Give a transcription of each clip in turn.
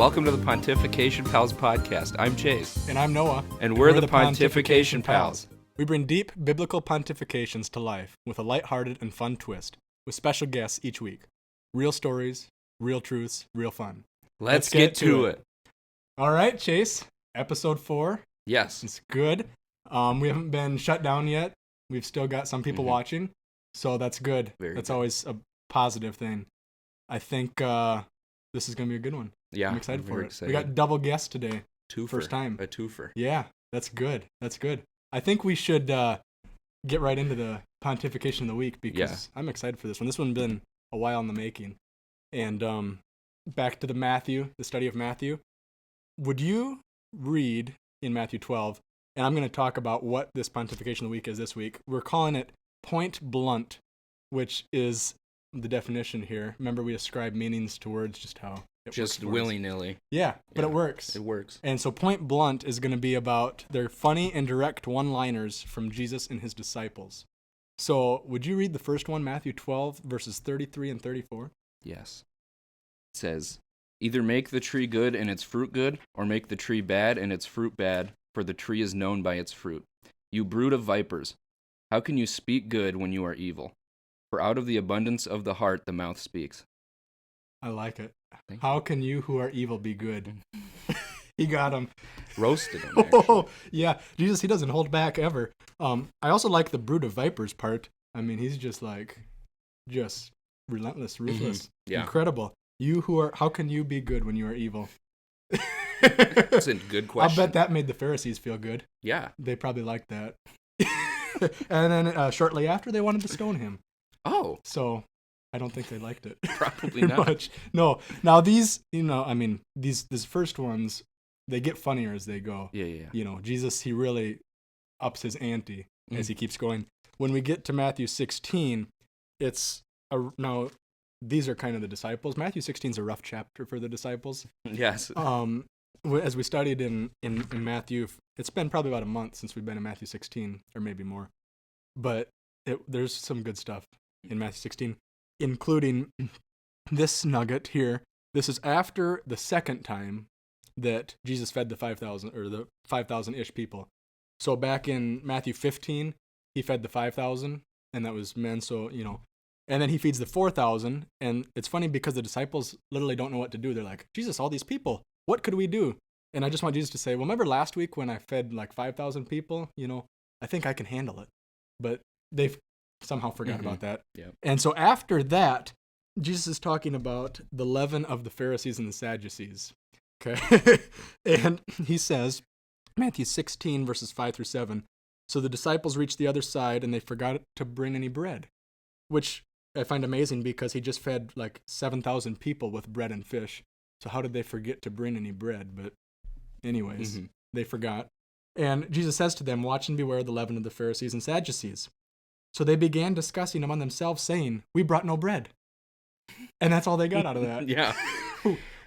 Welcome to the Pontification Pals podcast. I'm Chase. And I'm Noah. And we're the Pontification Pals. We bring deep biblical pontifications to life with a lighthearted and fun twist, with special guests each week. Real stories, real truths, real fun. Let's get to it. All right, Chase. Episode 4. Yes. It's good. We haven't been shut down yet. We've still got some people watching, so that's good. That's good. Always a positive thing. I think this is going to be a good one. Yeah. I'm excited for it. Excited. We got double guests today. Twofer. First time. A twofer. Yeah, that's good. That's good. I think we should get right into the pontification of the week because I'm excited for this one. This one's been a while in the making. And back to the study of Matthew. Would you read in Matthew 12, and I'm going to talk about what this pontification of the week is this week. We're calling it point blunt, which is the definition here. Remember, we ascribe meanings to words, just how it just works willy-nilly. Yeah, but it works. It works. And so point blunt is going to be about their funny and direct one-liners from Jesus and his disciples. So would you read the first one, Matthew 12, verses 33 and 34? Yes. It says, "Either make the tree good and its fruit good, or make the tree bad and its fruit bad, for the tree is known by its fruit. You brood of vipers, how can you speak good when you are evil? For out of the abundance of the heart the mouth speaks." I like it. Thank How can you who are evil be good? He got him. Roasted him, actually. Oh, yeah. Jesus, he doesn't hold back ever. I also like the brood of vipers part. I mean, he's just relentless, ruthless. Yeah. Incredible. How can you be good when you are evil? That's a good question. I'll bet that made the Pharisees feel good. Yeah. They probably liked that. And then shortly after, they wanted to stone him. Oh. So I don't think they liked it. Probably Very not. much. No. Now these first ones, they get funnier as they go. Yeah. Jesus, he really ups his ante as he keeps going. When we get to Matthew 16, now these are kind of the disciples. Matthew 16 is a rough chapter for the disciples. Yes. As we studied in Matthew, it's been probably about a month since we've been in Matthew 16, or maybe more. But there's some good stuff in Matthew 16, including this nugget here. This is after the second time that Jesus fed the 5,000, or the 5,000-ish people. So back in Matthew 15, he fed the 5,000, and that was men, so, and then he feeds the 4,000, and it's funny because the disciples literally don't know what to do. They're like, Jesus, all these people, what could we do? And I just want Jesus to say, well, remember last week when I fed like 5,000 people? I think I can handle it. But they've somehow forgot about that. Yep. And so after that, Jesus is talking about the leaven of the Pharisees and the Sadducees. Okay? And he says, Matthew 16, verses 5 through 7, "So the disciples reached the other side, and they forgot to bring any bread," which I find amazing because he just fed like 7,000 people with bread and fish. So how did they forget to bring any bread? But anyways, they forgot. And Jesus says to them, "Watch and beware of the leaven of the Pharisees and Sadducees." So they began discussing among themselves, saying, "We brought no bread." And that's all they got out of that. Yeah.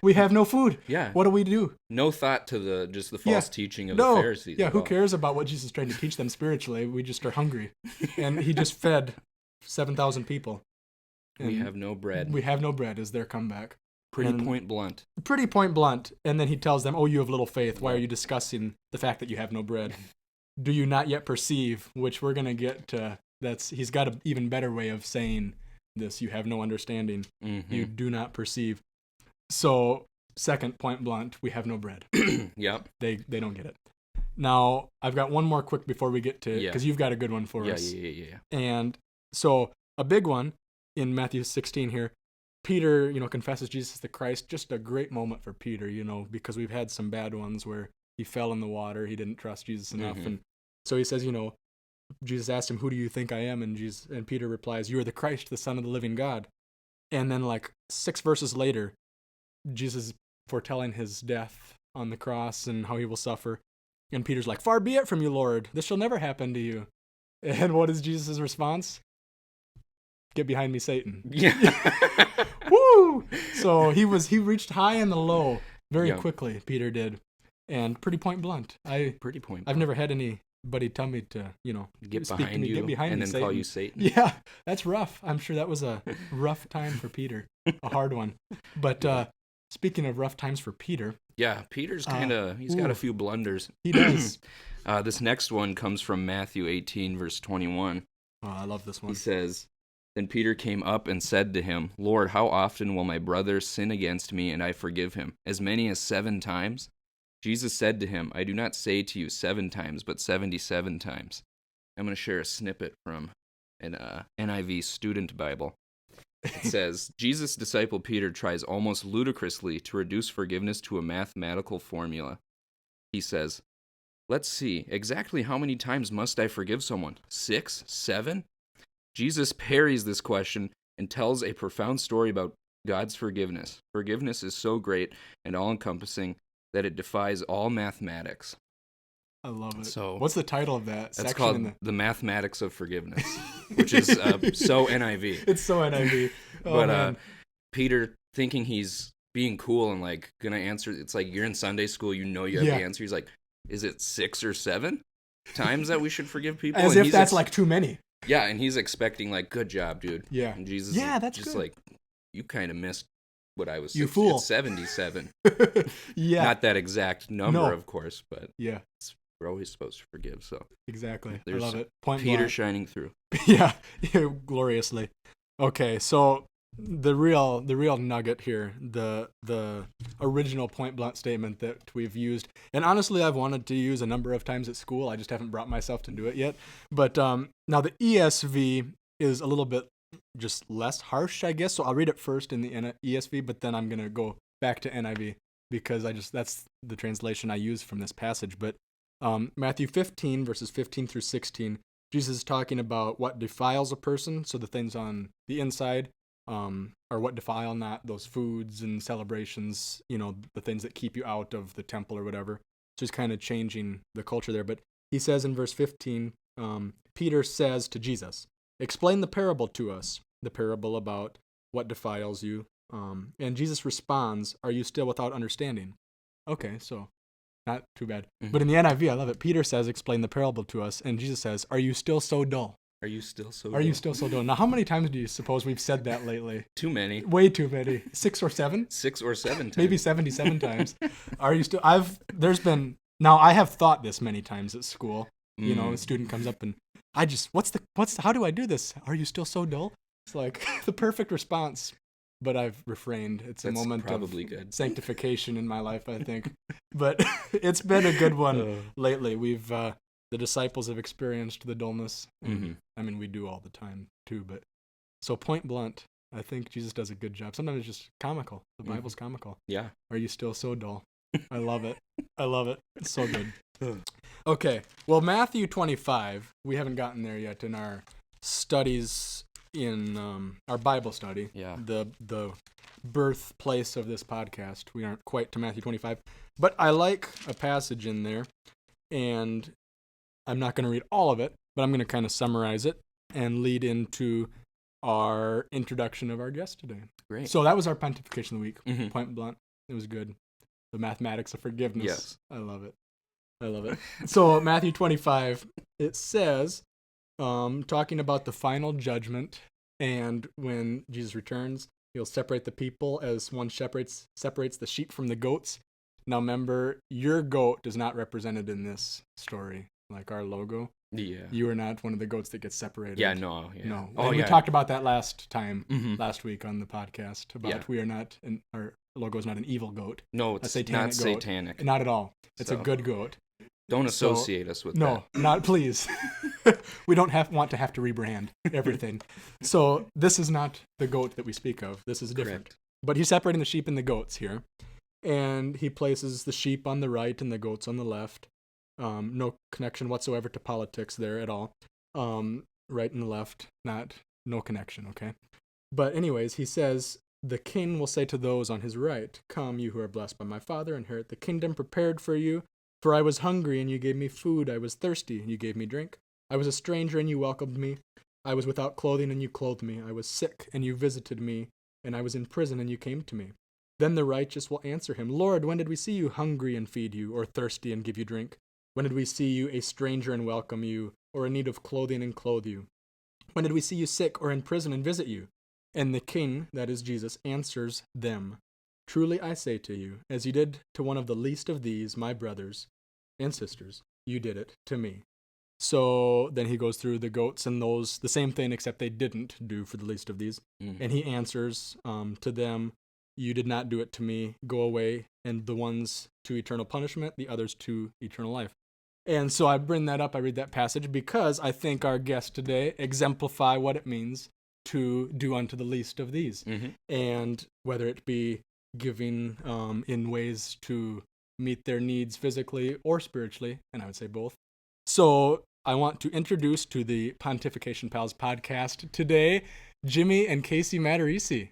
We have no food. Yeah. What do we do? No thought to the false teaching of the Pharisees. Yeah, who cares about what Jesus is trying to teach them spiritually? We just are hungry. And he just fed 7,000 people. And we have no bread. We have no bread is their comeback. Pretty point blunt. Pretty point blunt. And then he tells them, "Oh, you have little faith. Why are you discussing the fact that you have no bread? Do you not yet perceive?" Which we're going to get to. He's got an even better way of saying this. You have no understanding. You do not perceive. So, second point blunt, we have no bread. Yep. They don't get it. Now, I've got one more quick before we get to, because you've got a good one for us. Yeah. And so, a big one in Matthew 16 here, Peter, confesses Jesus is the Christ. Just a great moment for Peter, because we've had some bad ones where he fell in the water. He didn't trust Jesus enough. And so he says, Jesus asked him, "Who do you think I am?" And Peter replies, "You are the Christ, the Son of the living God." And then like 6 verses later, Jesus is foretelling his death on the cross and how he will suffer. And Peter's like, "Far be it from you, Lord. This shall never happen to you." And what is Jesus' response? "Get behind me, Satan." Yeah. Woo! So he reached high and the low very quickly, Peter did. And pretty point blunt. I've never had anybody tell me to, get speak behind to me, you get behind and me, then Satan. call you Satan. Yeah, that's rough. I'm sure that was a rough time for Peter, a hard one. But Speaking of rough times for Peter. Yeah, Peter's he's got a few blunders. He does. This next one comes from Matthew 18, verse 21. Oh, I love this one. He says, "Then Peter came up and said to him, 'Lord, how often will my brother sin against me and I forgive him? As many as 7 times?' Jesus said to him, 'I do not say to you 7 times, but 77 times.'" I'm going to share a snippet from an NIV student Bible. It says, Jesus' disciple Peter tries almost ludicrously to reduce forgiveness to a mathematical formula. He says, "Let's see, exactly how many times must I forgive someone? 6? 7? Jesus parries this question and tells a profound story about God's forgiveness. Forgiveness is so great and all-encompassing that it defies all mathematics. I love it. So what's the title of that that's section? called The Mathematics of Forgiveness, which is so NIV. It's so NIV. Oh, But man. Peter, thinking he's being cool and like gonna answer, it's like you're in Sunday school, you know you have Yeah. the answer. He's like, is it 6 or 7 times that we should forgive people? As And if that's like too many. yeah, and he's expecting like, good job, dude. Yeah. And Jesus Yeah, is that's just good. like, you kind of missed what I was. You fool. It's 77. Yeah. Not that exact number, No. of course, but Yeah. we're always supposed to forgive. So Exactly. I There's love it. Point Peter blank. shining through. Yeah, gloriously. Okay, so the real nugget here, the original point blank statement that we've used, and honestly I've wanted to use a number of times at school, I just haven't brought myself to do it yet. But now the ESV is a little bit just less harsh, I guess. So I'll read it first in the ESV, but then I'm gonna go back to NIV because that's the translation I use from this passage. But Matthew 15 verses 15 through 16. Jesus is talking about what defiles a person, so the things on the inside, or what defile not, those foods and celebrations, the things that keep you out of the temple or whatever. So he's kind of changing the culture there. But he says in verse 15, Peter says to Jesus, "Explain the parable to us," the parable about what defiles you. And Jesus responds, "Are you still without understanding?" Okay, so not too bad. Mm-hmm. But in the NIV, I love it. Peter says, "Explain the parable to us." And Jesus says, "Are you still so dull?" Are you still so Are you still so dull? Now, how many times do you suppose we've said that lately? Too many. Way too many. 6 or 7? 6 or 7 times. Maybe 77 times. Are you still... Now, I have thought this many times at school. A student comes up and how do I do this? Are you still so dull? It's like the perfect response. But I've refrained. That's a moment probably of good. sanctification in my life, I think. But it's been a good one lately. We've the disciples have experienced the dullness. And, I mean, we do all the time too. But so point blunt, I think Jesus does a good job. Sometimes it's just comical. The Bible's comical. Yeah. Are you still so dull? I love it. I love it. It's so good. Okay. Well, Matthew 25. We haven't gotten there yet in our studies. In our Bible study, the birthplace of this podcast, we aren't quite to Matthew 25, but I like a passage in there, and I'm not going to read all of it, but I'm going to kind of summarize it and lead into our introduction of our guest today. Great. So that was our pontification of the week. Point blunt. It was good. The mathematics of forgiveness. Yes. I love it. So Matthew 25, it says, talking about the final judgment, and when Jesus returns, he'll separate the people as one separates the sheep from the goats. Now remember, your goat is not represented in this story, like our logo. Yeah. You are not one of the goats that gets separated. Yeah, no. Yeah. No. Oh, and yeah. we talked about that last week on the podcast, about we are not, our logo is not an evil goat. No, it's not satanic. Not at all. It's a good goat. Don't associate us with that. No, not please. We don't want to have to rebrand everything. So this is not the goat that we speak of. This is different. Correct. But he's separating the sheep and the goats here. And he places the sheep on the right and the goats on the left. No connection whatsoever to politics there at all. Right and left, no connection, okay? But anyways, he says, "The king will say to those on his right, 'Come, you who are blessed by my Father, inherit the kingdom prepared for you. For I was hungry, and you gave me food. I was thirsty, and you gave me drink. I was a stranger, and you welcomed me. I was without clothing, and you clothed me. I was sick, and you visited me. And I was in prison, and you came to me.' Then the righteous will answer him, 'Lord, when did we see you hungry and feed you, or thirsty and give you drink? When did we see you a stranger and welcome you, or in need of clothing and clothe you? When did we see you sick or in prison and visit you?' And the king, that is Jesus, answers them, Truly I say to you, as you did to one of the least of these, my brothers and sisters, you did it to me. So then he goes through the goats and those, the same thing, except they didn't do for the least of these. Mm. And he answers to them, you did not do it to me, go away, and the ones to eternal punishment, the others to eternal life. And so I bring that up, I read that passage, because I think our guests today exemplify what it means to do unto the least of these. Mm-hmm. And whether it be giving in ways to meet their needs physically or spiritually, and I would say both. So I want to introduce to the Pontification Pals podcast today, Jimmy and Casey Materese.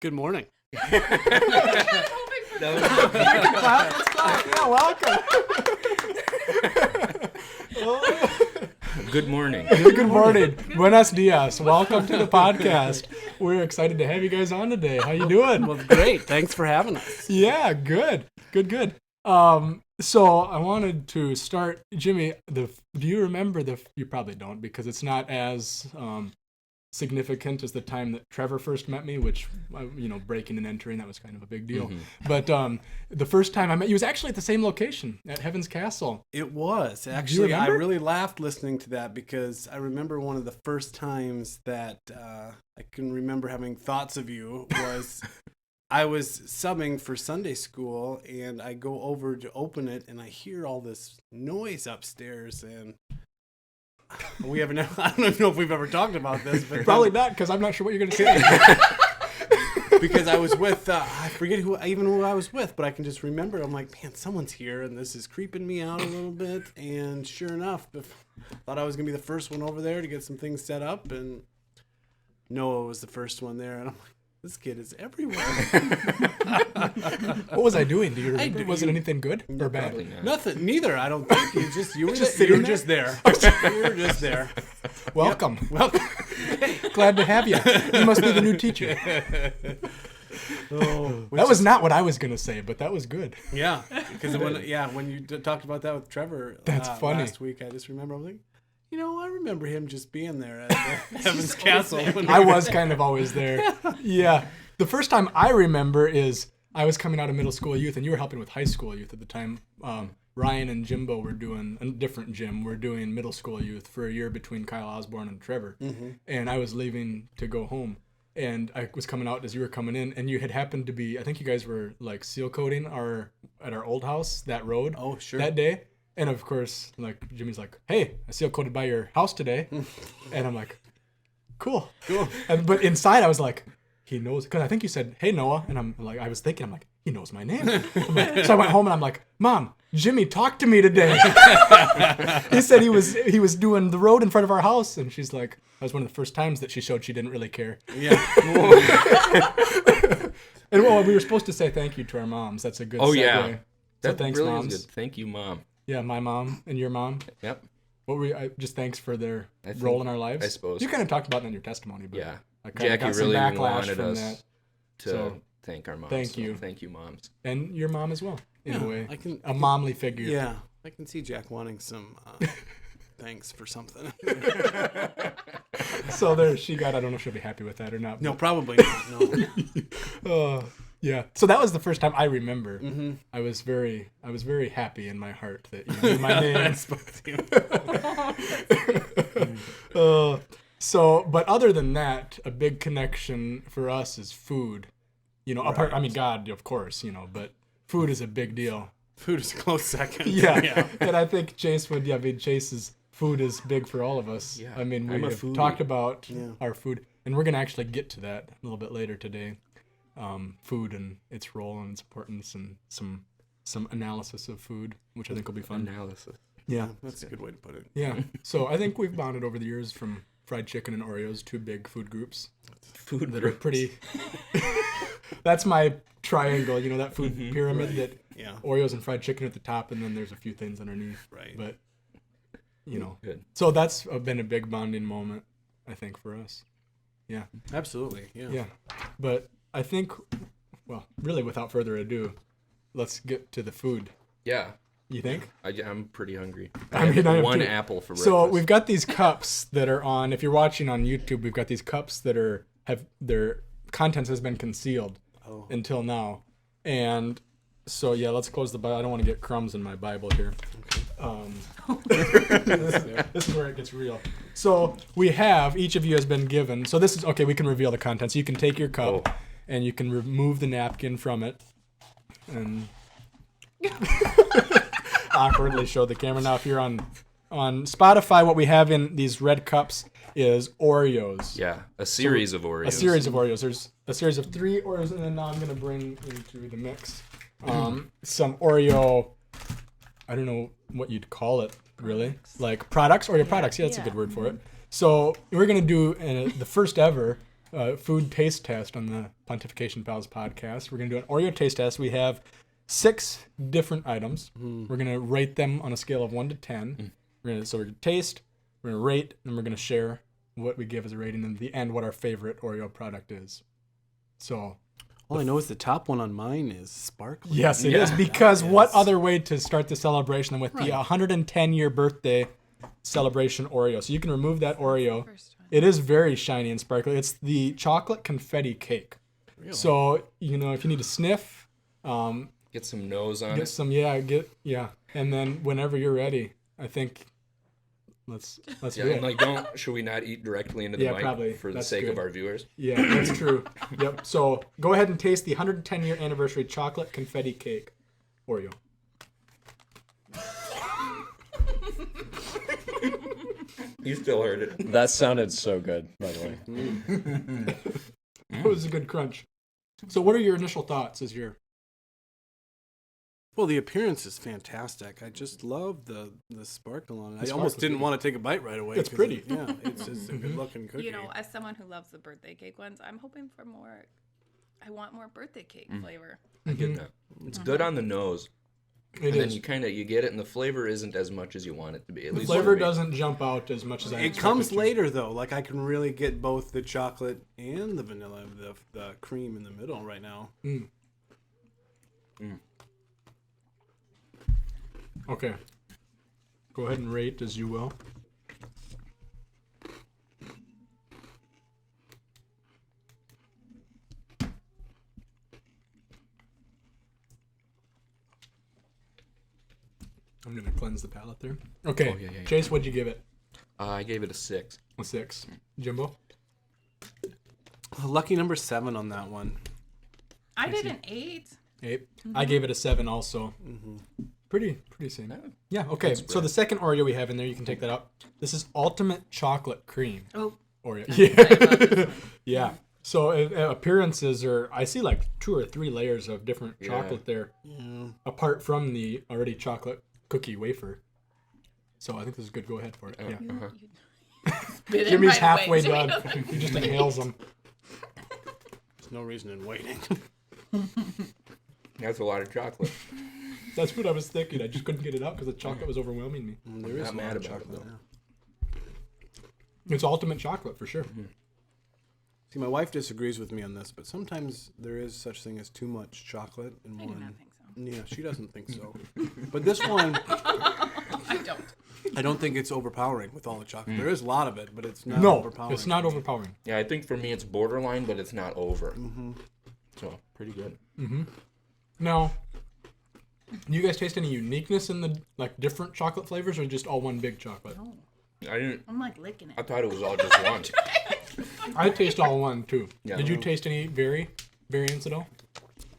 Good morning. Clap. Yeah, welcome. Good morning. Good morning. Buenos dias. Welcome to the podcast. We're excited to have you guys on today. How you doing? Well, great. Thanks for having us. Yeah, good. So I wanted to start, Jimmy, do you remember you probably don't, because it's not as significant as the time that Trevor first met me, which, breaking and entering, that was kind of a big deal. Mm-hmm. But the first time I met you was actually at the same location, at Heaven's Castle. It was. Actually, I remember? really laughed listening to that because I remember one of the first times that I can remember having thoughts of you was I was subbing for Sunday school and I go over to open it and I hear all this noise upstairs and we haven't, I don't even know if we've ever talked about this, but Probably not, because I'm not sure what you're going to say. because I was with, I forget who I was with, but I can just remember, I'm like, man, someone's here, and this is creeping me out a little bit, and sure enough, thought I was going to be the first one over there to get some things set up, and Noah was the first one there, and I'm like, this kid is everywhere. What was I doing? Do you remember? Was it anything good or bad? Probably not. Nothing, neither, I don't think. You were just sitting just there. You were just there. Welcome. Yep. Welcome. Glad to have you. You must be the new teacher. That was not what I was going to say, but that was good. Yeah, because when you talked about that with Trevor That's funny. last week, I just remember I was like, I remember him just being there at Heaven's Castle. I was kind of always there. Yeah. The first time I remember is I was coming out of middle school youth, and you were helping with high school youth at the time. Ryan and Jimbo were doing a different gym. We're doing middle school youth for a year between Kyle Osborne and Trevor. Mm-hmm. And I was leaving to go home. And I was coming out as you were coming in, and you had happened to be, I think you guys were like seal coating at our old house, that road. Oh, sure. That day. And of course, like Jimmy's like, hey, I seal coated by your house today. And I'm like, cool. But inside I was like, he knows, because I think you said, hey, Noah. And I'm like, I was thinking, I'm like, he knows my name. So I went home and I'm like, Mom, Jimmy talked to me today. He said he was doing the road in front of our house. And she's like, that was one of the first times that she showed she didn't really care. Yeah. And we were supposed to say thank you to our moms. That's a good segue. Yeah. So That thanks, really moms. is good. Thank you, Mom. Yeah, my mom and your mom. Yep. What were you, just thanks for their think- role in our lives? I suppose. You kind of talked about it in your testimony, but Yeah. I kind of Jackie got some really backlash wanted from us that. to So, thank our moms. thank you. Thank you, moms. And your mom as well, in a way. I can- a momly figure. Yeah, I can see Jack wanting some thanks for something. So there she got, I don't know if she'll be happy with that or not. No, probably not. No. Yeah. So that was the first time I remember. Mm-hmm. I was very happy in my heart that you knew my name. I spoke to you. But other than that, a big connection for us is food. Apart, I mean, God, of course, but food is a big deal. Food is a close second. Yeah. And I think Chase's food is big for all of us. Yeah. I mean, I'm we a have foodie. talked about Yeah. our food, and we're going to actually get to that a little bit later today. Food and its role and its importance, and some analysis of food, which I think will be fun. Analysis. Yeah. That's a good way to put it. Yeah. So I think we've bonded over the years from fried chicken and Oreos, two big food groups. Food That are pretty. That's my triangle, that food pyramid right. that Yeah. Oreos and fried chicken at the top, and then there's a few things underneath. Right. But, Good. so that's been a big bonding moment, I think, for us. Yeah. Absolutely. Yeah. Yeah. But I think, well, really without further ado, let's get to the food. Yeah. You think? I'm pretty hungry. I mean, I am one too. apple for breakfast. So we've got these cups that are on, if you're watching on YouTube, we've got these cups that their contents has been concealed. until now. And so, yeah, let's close the Bible. I don't want to get crumbs in my Bible here. This is where it gets real. So we have, each of you has been given. So this is, okay, we can reveal the contents. You can take your cup and you can remove the napkin from it and awkwardly show the camera. Now, if you're on Spotify, what we have in these red cups is Oreos. Yeah, a series of Oreos. A series of Oreos. There's a series of 3 Oreos, and then now I'm going to bring into the mix some Oreo, I don't know what you'd call it, really. Like products, Oreo products. Yeah, that's a good word for it. So we're going to do the first ever food taste test on the Pontification Pals podcast. We're going to do an Oreo taste test. We have 6 different items. We're going to rate them on a scale of 1 to 10. So we're going to taste, we're going to rate, and we're going to share what we give as a rating, and at the end, what our favorite Oreo product is. So, all I know is the top one on mine is sparkling. Yes, it is, because what other way to start the celebration than with the 110-year birthday celebration Oreo? So you can remove that Oreo. It is very shiny and sparkly. It's the chocolate confetti cake. Really? So, you know, if you need to sniff, get some nose on get it. some, and then whenever you're ready, I think let's do it. Like, should we not eat directly into the mic probably. for the That's sake good. of our viewers? Yeah, that's true. Yep. So go ahead and taste the 110-year anniversary chocolate confetti cake Oreo. You still heard it. That sounded so good, by the way. It was a good crunch. So what are your initial thoughts as you're... Well, the appearance is fantastic. I just love the sparkle on it. I almost didn't want to take a bite right away. It's pretty. It's just a good-looking cookie. You know, as someone who loves the birthday cake ones, I'm hoping for more. I want more birthday cake flavor. I get that. It's good on the nose. Then you get it, and the flavor isn't as much as you want it to be. At The least flavor doesn't jump out as much as I It expected comes to. later, though. Like, I can really get both the chocolate and the vanilla, the cream in the middle right now. Okay. Go ahead and rate as you will. I'm going to cleanse the palate there. Okay. Oh, yeah. Chase, what'd you give it? I gave it a 6. A 6. Jimbo? Lucky number 7 on that one. I did an 8. 8. I gave it a 7 also. Pretty same. Yeah, okay. So the second Oreo we have in there, you can take that out. This is Ultimate Chocolate Cream. Oh. Oreo. Yeah. Yeah. So appearances are, I see like 2 or 3 layers of different chocolate there. Yeah. Apart from the already chocolate cookie wafer. So I think this is good. Go ahead for it. Yeah. Jimmy's halfway done. He just inhales them. There's no reason in waiting. That's a lot of chocolate. That's what I was thinking. I just couldn't get it out because the chocolate was overwhelming me. There is not a lot mad of about it, chocolate. though. It's ultimate chocolate for sure. See, my wife disagrees with me on this, but sometimes there is such thing as too much chocolate in I one. do not think so. Yeah, she doesn't think so. But this one, I don't. I don't think it's overpowering with all the chocolate. There is a lot of it, but it's not No, overpowering. it's not overpowering. Yeah, I think for me it's borderline, but it's not over. So, pretty good. Now, do you guys taste any uniqueness in the like different chocolate flavors, or just all one big chocolate? No. I didn't. I'm like licking I it. thought it was all just one. I taste all one too. Yeah. Did you taste any variants at all?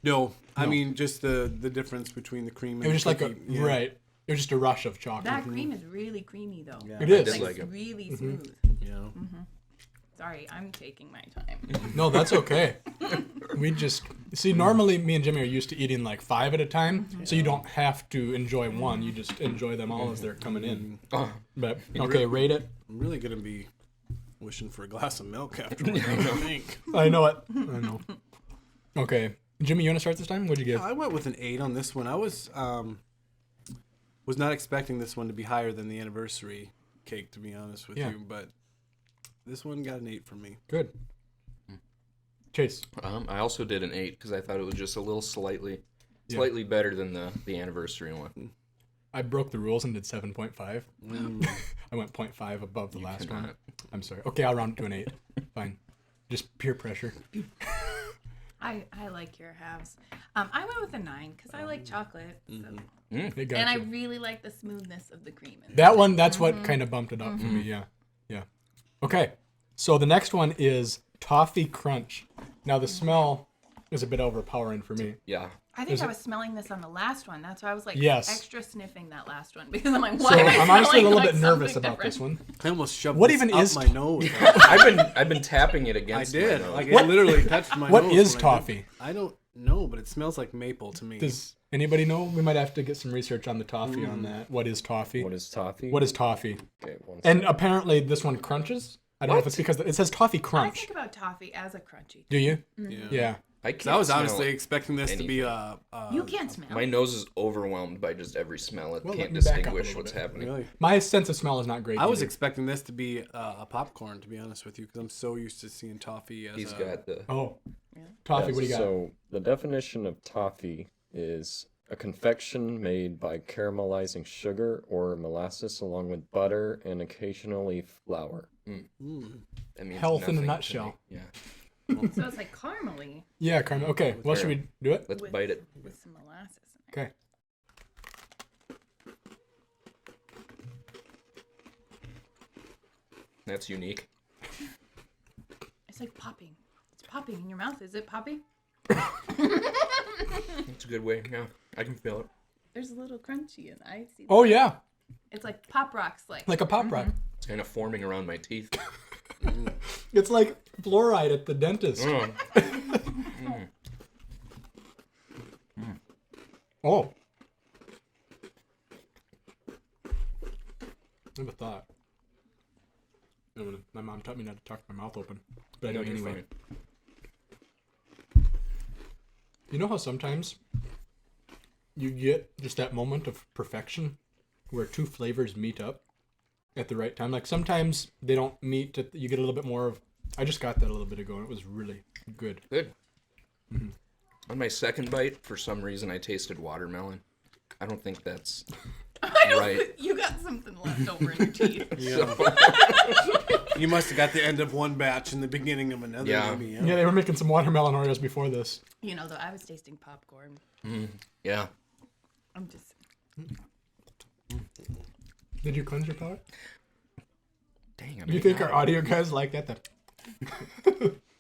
No, I mean just the difference between the cream and It was just the like a cookie. Yeah. right. It was just a rush of chocolate. That cream is really creamy though. Yeah. It is. I did like it. Really smooth. Yeah. Sorry, I'm taking my time. No, that's okay. We just see. Normally, me and Jimmy are used to eating like 5 at a time, so you don't have to enjoy one. You just enjoy them all as they're coming in. But okay, rate it. I'm really gonna be wishing for a glass of milk afterwards. I think. I know it. I know. Okay, Jimmy, you want to start this time? What'd you give? I went with an 8 on this one. I was not expecting this one to be higher than the anniversary cake, to be honest with you, but this one got an 8 from me. Good. Chase. I also did an 8 because I thought it was just a little slightly better than the anniversary one. I broke the rules and did 7.5. I went 0.5 above the last one. I'm sorry. Okay, I'll round it to an 8. Fine. Just peer pressure. I like your halves. I went with a 9 because I like chocolate. So. They got And I you. really like the smoothness of the cream. In That one, that's what kind of bumped it up for me. Yeah. Yeah. Okay. So the next one is Toffee Crunch. Now the smell is a bit overpowering for me. Yeah. I think I was smelling this on the last one. That's why I was like Yes. extra sniffing that last one because I'm like, why So am I I'm honestly a smelling little like bit nervous something about this different? one. I almost shoved What this even up is my to- nose. I've been tapping it I against did. my nose. Like What- it literally touched my what nose. is when I did- toffee? I don't know, but it smells like maple to me. Does anybody know? We might have to get some research on the toffee on that. What is toffee? What is toffee? What is toffee? Okay, one And second. apparently this one crunches. I don't know if it's because it says toffee I crunch. think about toffee as a crunchy. Do you? Yeah. Yeah. I can't 'Cause I was smell honestly it. expecting this to be You can't smell. My nose is overwhelmed by just every smell. It Well, can't let me back up a distinguish little what's bit. happening. really. My sense of smell is not great. I was either. expecting this to be a popcorn, to be honest with you, because I'm so used to seeing toffee as He's a. got the. Oh. Toffee, Yeah, what do you got? So the definition of toffee is a confection made by caramelizing sugar or molasses along with butter and occasionally flour. That means Health in a nothing to nutshell. me. Yeah. So it's like caramely Yeah, Carmen. Okay. Well, should we do it? Let's with, bite it. with some molasses in it. Okay. That's unique. It's like popping. It's popping in your mouth. Is it popping? That's a good way. Yeah, I can feel it. There's a little crunchy and I see. Oh yeah, It's like pop rocks, like a pop rock. It's kind of forming around my teeth. It's like fluoride at the dentist. Mm. Oh. I have a thought. My mom taught me not to talk my mouth open, but I do No, it you're anyway. fine. You know how sometimes you get just that moment of perfection where two flavors meet up at the right time? Like sometimes they don't meet, you get a little bit more of. I just got that a little bit ago and it was really good. Good. On my second bite, for some reason, I tasted watermelon. I don't think that's I don't right. You got something left over in your teeth. You must have got the end of one batch and the beginning of another. Yeah. Maybe, Yeah, they were making some watermelon Oreos before this. You know, though, I was tasting popcorn. Yeah. I'm just. Did you cleanse your palate? Dang. Do you think our audio guys like that?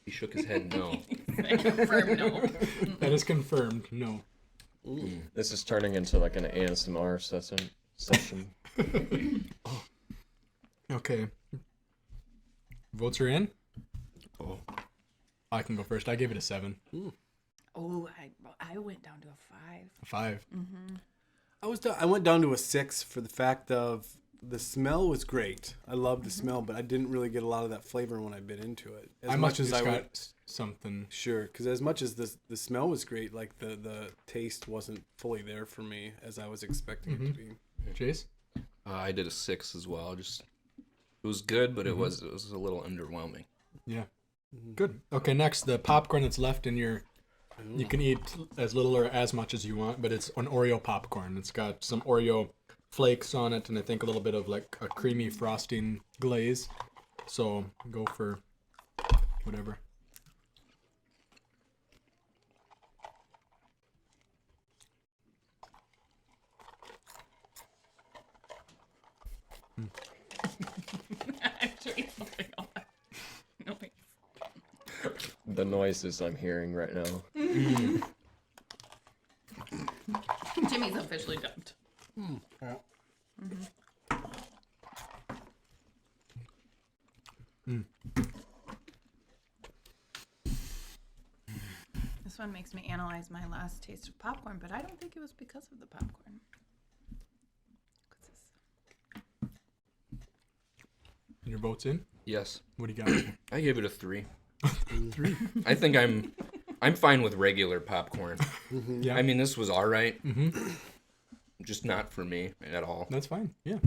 He shook his head no. Confirm no. That is confirmed. No. This is turning into like an ASMR session. Okay. Votes are in. Oh. I can go first. I gave it a 7. Oh, I went down to a 5. A 5. I went down to a 6 for the fact of the smell was great. I loved the smell, but I didn't really get a lot of that flavor when I bit into it. I must have just got something. Sure, because as much as the smell was great, like the taste wasn't fully there for me as I was expecting it to be. Chase? I did a 6 as well. Just it was good, but it was a little underwhelming. Yeah. Good. Okay, next, the popcorn that's left in your... You can eat as little or as much as you want, but it's an Oreo popcorn. It's got some Oreo flakes on it, and I think a little bit of like a creamy frosting glaze. So go for whatever. I'm doing something on that noise. The noises I'm hearing right now. Jimmy's officially dumped. This one makes me analyze my last taste of popcorn, but I don't think it was because of the popcorn. Your vote's in? Yes. What do you got? I gave it a 3. 3? I think I'm fine with regular popcorn. Yeah. I mean, this was all right. Just not for me at all. That's fine. Yeah.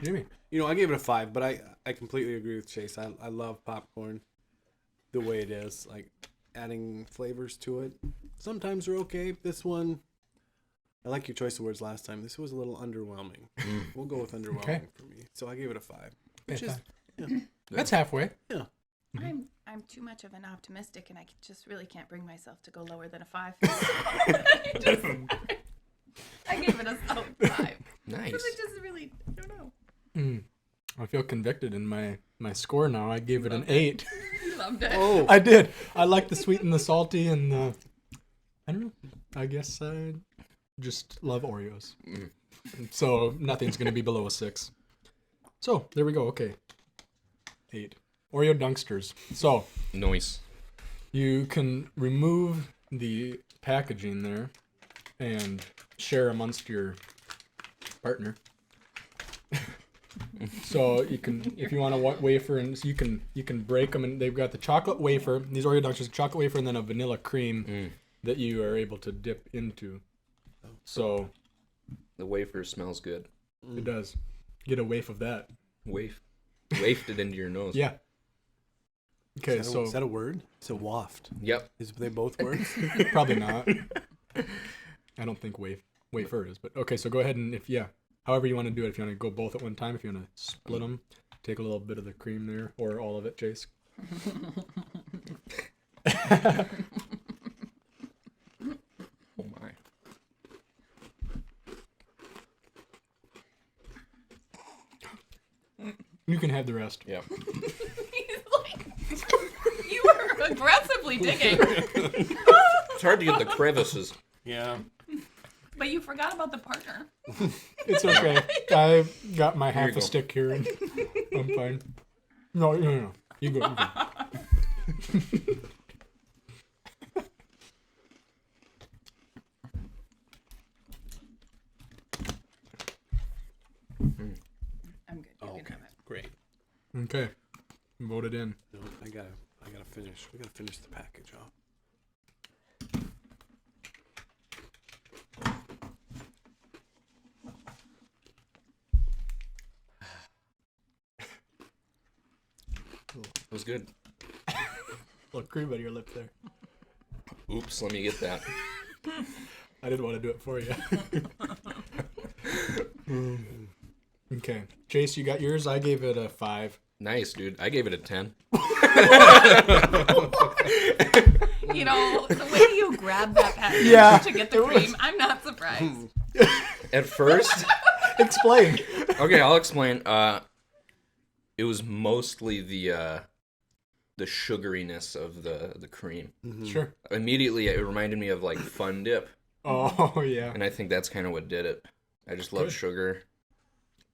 Jimmy? You know, I gave it a 5, but I completely agree with Chase. I love popcorn the way it is, like adding flavors to it. Sometimes they're okay. This one, I like your choice of words last time. This was a little underwhelming. We'll go with underwhelming Okay. for me. So I gave it a 5. Which Yeah, is, That's halfway. yeah. I'm I'm too much of an optimistic, and I just really can't bring myself to go lower than a 5. I gave it a solid 5. Nice. Because it just really, I don't know. I feel convicted in my score now. I gave it an 8. You loved it. Oh, I did. I like the sweet and the salty and the. I don't know. I guess I just love Oreos. So nothing's going to be below a 6. So there we go. Okay. 8. Oreo Dunksters. So Nice. you can remove the packaging there and share amongst your partner. So you can, if you want a wafer, and so you can break them, and they've got the chocolate wafer. These Oreo Dunksters, chocolate wafer, and then a vanilla cream that you are able to dip into. So The wafer smells good. it does. Get a waif of that. Wafted it into your nose. Yeah. Okay, is so that a word? It's a waft. Yep. Is they both words? probably not. I don't think wafer is, but okay. So go ahead and however you want to do it. If you want to go both at one time, if you want to split them, take a little bit of the cream there, or all of it, Chase. Oh my. You can have the rest. Yep. He's like, you were aggressively digging. It's hard to get the crevices. Yeah. But you forgot about the partner. It's okay. I got my half you a go. stick here, and I'm fine. No. You go. I'm good. You can have it. Great. Okay. Voted in. No, I gotta finish. We gotta finish the package off. It was good. Little cream on your lip there. Oops, let me get that. I didn't want to do it for you. Okay. Chase, you got yours? I gave it a 5. Nice, dude. I gave it a 10. You know, the way you grab that package Yeah, to get the cream, I'm not surprised. At first, Explain. okay, I'll explain. It was mostly the sugariness of the cream. Sure. Immediately, it reminded me of like Fun Dip, Oh, yeah. and I think that's kind of what did it. I just love Good. sugar,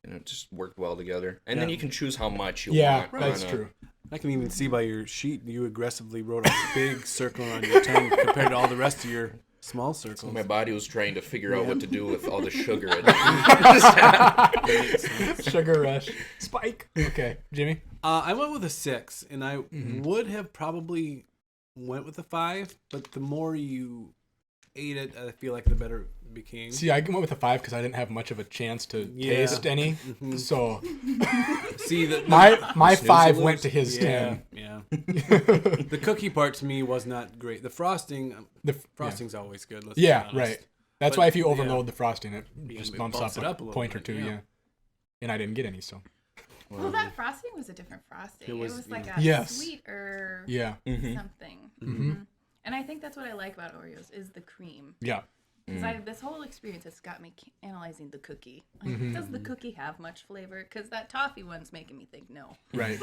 and it just worked well together. And then Yeah. you can choose how much you Yeah, want. that's on true. I can even see by your sheet you aggressively wrote a big circle on your tongue compared to all the rest of your small circles. My body was trying to figure out what to do with all the sugar. Sugar rush. Spike. Okay. Jimmy? I went with a 6, and I would have probably went with a 5, but the more you ate it, I feel like the better it became. See, I went with a 5 because I didn't have much of a chance to Yeah. taste any. So See, my 5 snooze went to his 10. Yeah. The cookie part to me was not great. The frosting, The frosting's always good. Let's Yeah, be honest. right. That's But, why if you yeah. overload the frosting, it Yeah, just it bumps bumps up it a up a little point or bit, two, yeah. yeah. And I didn't get any, so. Well, that frosting was a different frosting. It was like a Yes. sweeter Yeah. something. Mm-hmm. And I think that's what I like about Oreos is the cream. Yeah. Because this whole experience has got me analyzing the cookie. Like, does the cookie have much flavor? Because that toffee one's making me think no. Right.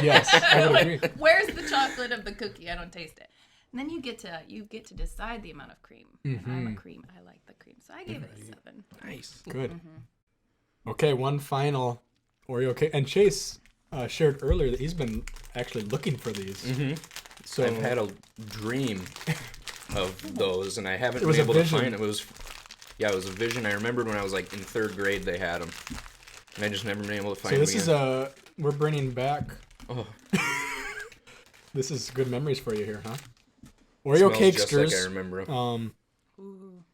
Yes, I would agree. Like, where's the chocolate of the cookie? I don't taste it. And then you get to decide the amount of cream. And I'm a cream. I like the cream, so I gave it a 7. Nice. Good. Okay, one final Oreo cake. And Chase shared earlier that he's been actually looking for these. So I've had a dream of those, and I haven't It was been a able to vision. find them. It was a vision. I remembered when I was like in 3rd grade they had them, and I just never been able to find So them this again. is we're bringing back. Oh. This is good memories for you here, huh? Smells Oreo just like I cakesters. remember 'em. Ooh,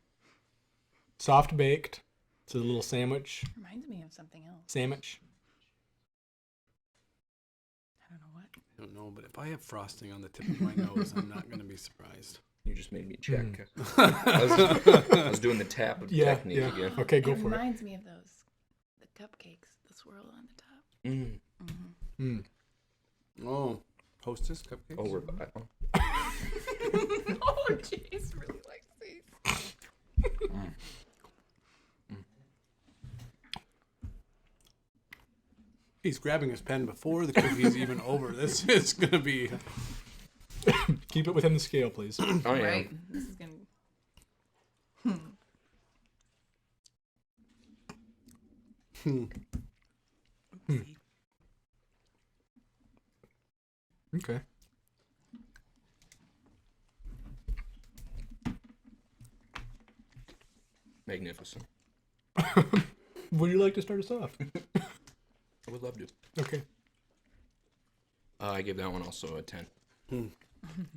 Soft baked. It's a little sandwich. reminds me of something else. Sandwich. I don't know what. I don't know, but if I have frosting on the tip of my nose, I'm not going to be surprised. You just made me check. I was doing the tap technique Yeah. again. Okay, go It for it. reminds me of the cupcakes, the swirl on the top. Mm. Mm. Oh, Hostess cupcakes. Oh, we're Oh, jeez, really likes these. He's grabbing his pen before the cookie's even over. This is gonna be. Keep it within the scale, please. Oh yeah. Right. This is gonna. Okay. Magnificent. Would you like to start us off? I would love to. Okay. I give that one also a 10.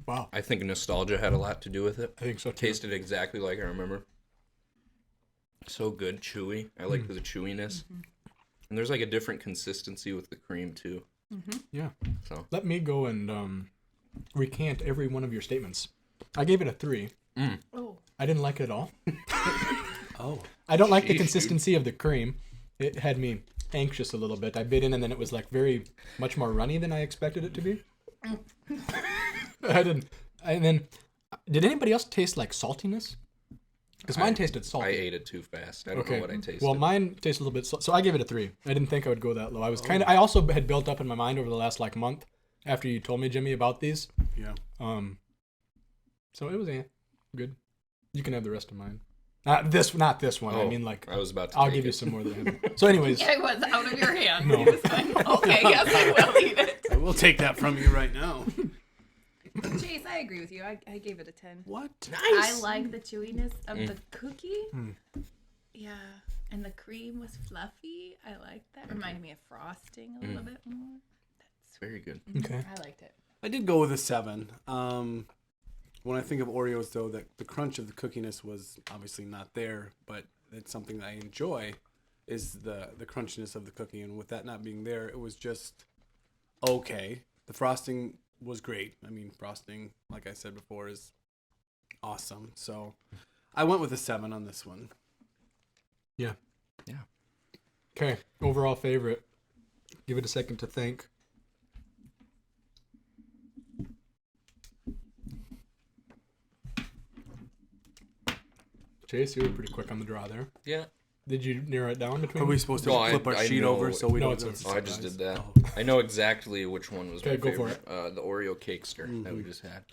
Wow. I think nostalgia had a lot to do with it. I think so too. Tasted exactly like I remember. So good, chewy. I like the chewiness. And there's like a different consistency with the cream too. Yeah. So Let me go and recant every one of your statements. I gave it a 3. Oh. I didn't like it at all. Oh. I don't like the Sheesh, consistency of the cream. It had me anxious a little bit. I bit in and then it was like very much more runny than I expected it to be. I didn't. And then, did anybody else taste like saltiness? Because mine tasted salty. I ate it too fast. I don't know what I tasted. Well, mine tasted a little bit so I gave it a 3. I didn't think I would go that low. I was I also had built up in my mind over the last like month after you told me, Jimmy, about these. Yeah. So it was good. You can have the rest of mine. Not this one. I mean, like, I was about to I'll take give you it. some more than him. So, anyways, Yeah, it was out of your hand. No. He was like, okay, yes, I will eat it. I will take that from you right now. Chase, I agree with you. I gave it a 10. What? I like the chewiness of the cookie. Yeah. And the cream was fluffy. I liked that. Reminded me of frosting a little bit more. Very good. okay. I liked it. I did go with a 7. When I think of Oreos, though, the crunch of the cookiness was obviously not there, but it's something that I enjoy is the crunchiness of the cookie. And with that not being there, it was just okay. The frosting was great. I mean, frosting, like I said before, is awesome. So I went with a 7 on this one. Yeah. Yeah. Okay. Overall favorite. Give it a second to think. Chase, you were pretty quick on the draw there. Yeah. Did you narrow it down between? Are we supposed to No, flip our I sheet know over it. so we No, don't? it's- Oh, I just did that. Oh. I know exactly which one was Okay, my go for favorite. The Oreo cakester that we just had.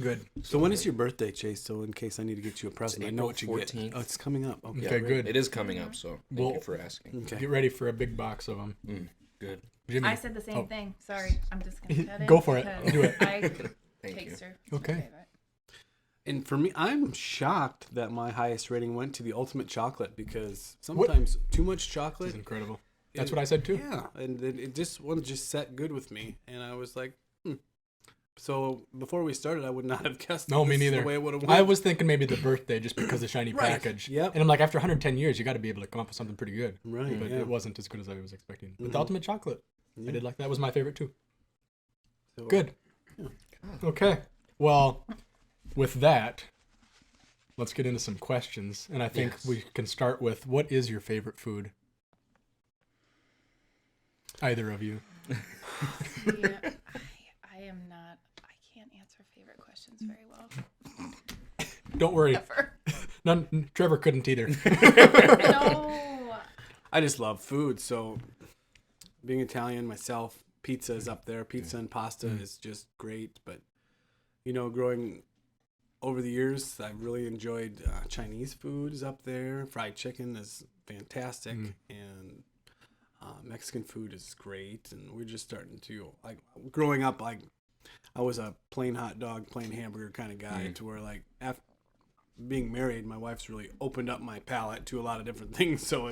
Good. So when is your birthday, Chase? So in case I need to get you a present, I know what you April get. 14th. Oh, it's coming up. Okay, Okay, great. good. It is coming up, so thank Well- you for asking. Okay. Get ready for a big box of them. Good. Jimmy. I said the same Oh. thing. Sorry. I'm just going to cut it. Go for it. because Do it. Thank you. Taster. Okay. And for me, I'm shocked that my highest rating went to the ultimate chocolate because sometimes too much This chocolate. is incredible. That's what I said too. Yeah, and it just one just set good with me, and I was like, So before we started, I would not have guessed. No, that me this is neither. The way it would have went. I was thinking maybe the birthday just because the shiny Right. package. Yep. And I'm like, after 110 years, you got to be able to come up with something pretty good. Right, But yeah. it wasn't as good as I was expecting. But Mhm. the ultimate chocolate, Yeah. I did like that. Was my favorite too. So, Good. Yeah. Okay. Well, with that, let's get into some questions. And I think Yes. we can start with, what is your favorite food? Either of you. Yeah, I am not. I can't answer favorite questions very well. Don't worry. Ever. None. Trevor couldn't either. No. I just love food. So being Italian myself, pizza is up there. Pizza and pasta is just great. But, growing over the years, I've really enjoyed Chinese food is up there. Fried chicken is fantastic. And Mexican food is great. And we're just starting to, growing up, I was a plain hot dog, plain hamburger kind of guy to where, after being married, my wife's really opened up my palate to a lot of different things. So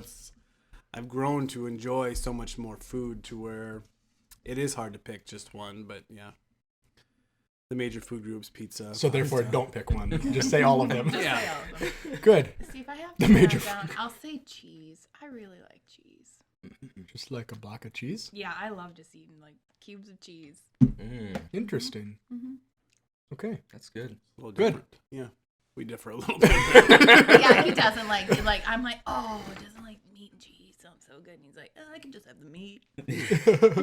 I've grown to enjoy so much more food to where it is hard to pick just one, but yeah. The major food groups, pizza. So therefore, pasta. don't pick one. Just say all of them. Just Yeah. say all of them. Good. See, if I have The to major narrow it down, I'll say cheese. I really like cheese. Just like a block of cheese. Yeah, I love just eating cubes of cheese. Interesting. Okay. That's good. A little Good. different. Yeah. We differ a little bit. Yeah, he doesn't like. I'm like, oh, he doesn't like meat and cheese. Sounds so good. And he's like, oh, I can just have the meat.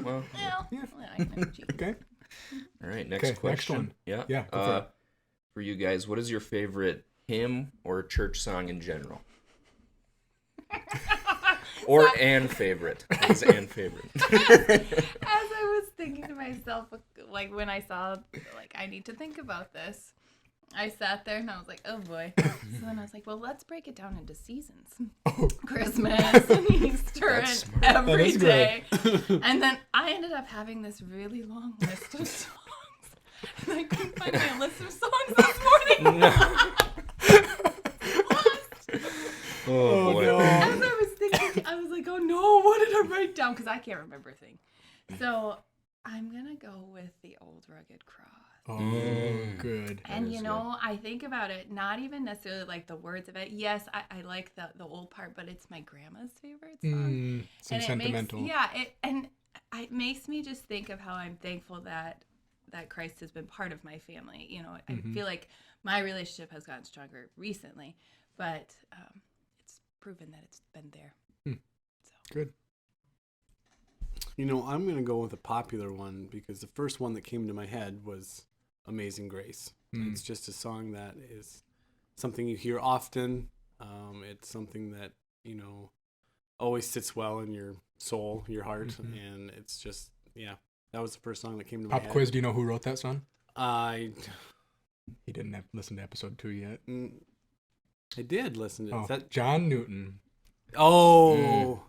Well, Well, I can have cheese. Okay. All right, next Okay, question. next one. Yeah. Yeah, go for it. For you guys, what is your favorite hymn or church song in general? Or an favorite. What is an favorite? As I was thinking to myself, like when I saw, like, I need to think about this, I sat there and I was like, oh boy. So then I was like, well, let's break it down into seasons. Christmas and Easter That's and smart. every That is day. And then I ended up having this really long list of songs. And I couldn't find my list of songs this morning. Oh, boy. no. As I was thinking, I was like, oh no, what did I write down? Because I can't remember a thing. So I'm going to go with The Old Rugged Cross. Oh, good. And is you know, I think about it, not even necessarily like the words of it. Yes, I like the old part, but it's my grandma's favorite song. Some And it sentimental. it makes me just think of how I'm thankful that Christ has been part of my family. You know, I feel like my relationship has gotten stronger recently, but it's proven that it's been there. Good. You know, I'm going to go with a popular one because the first one that came to my head was Amazing Grace. It's just a song that is something you hear often. It's something that, you know, always sits well in your soul, your heart. And it's just, yeah, that was the first song that came to my Pop head. quiz, do you know who wrote that song? I He didn't listen to episode 2 yet. did listen to it. Oh, Is that... John Newton. Oh,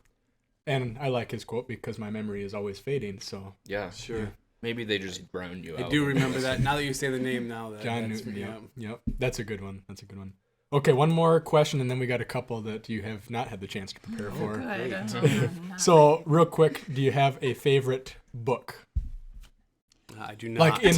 And I like his quote because my memory is always fading, so. Yeah. sure. Maybe they just ground you I out. do remember that. Now that you say the name now. John That's, Newton, yep. That's a good one. Okay, one more question, and then we got a couple that you have not had the chance to prepare for. Good. So, real quick, do you have a favorite book? I do not. Like in.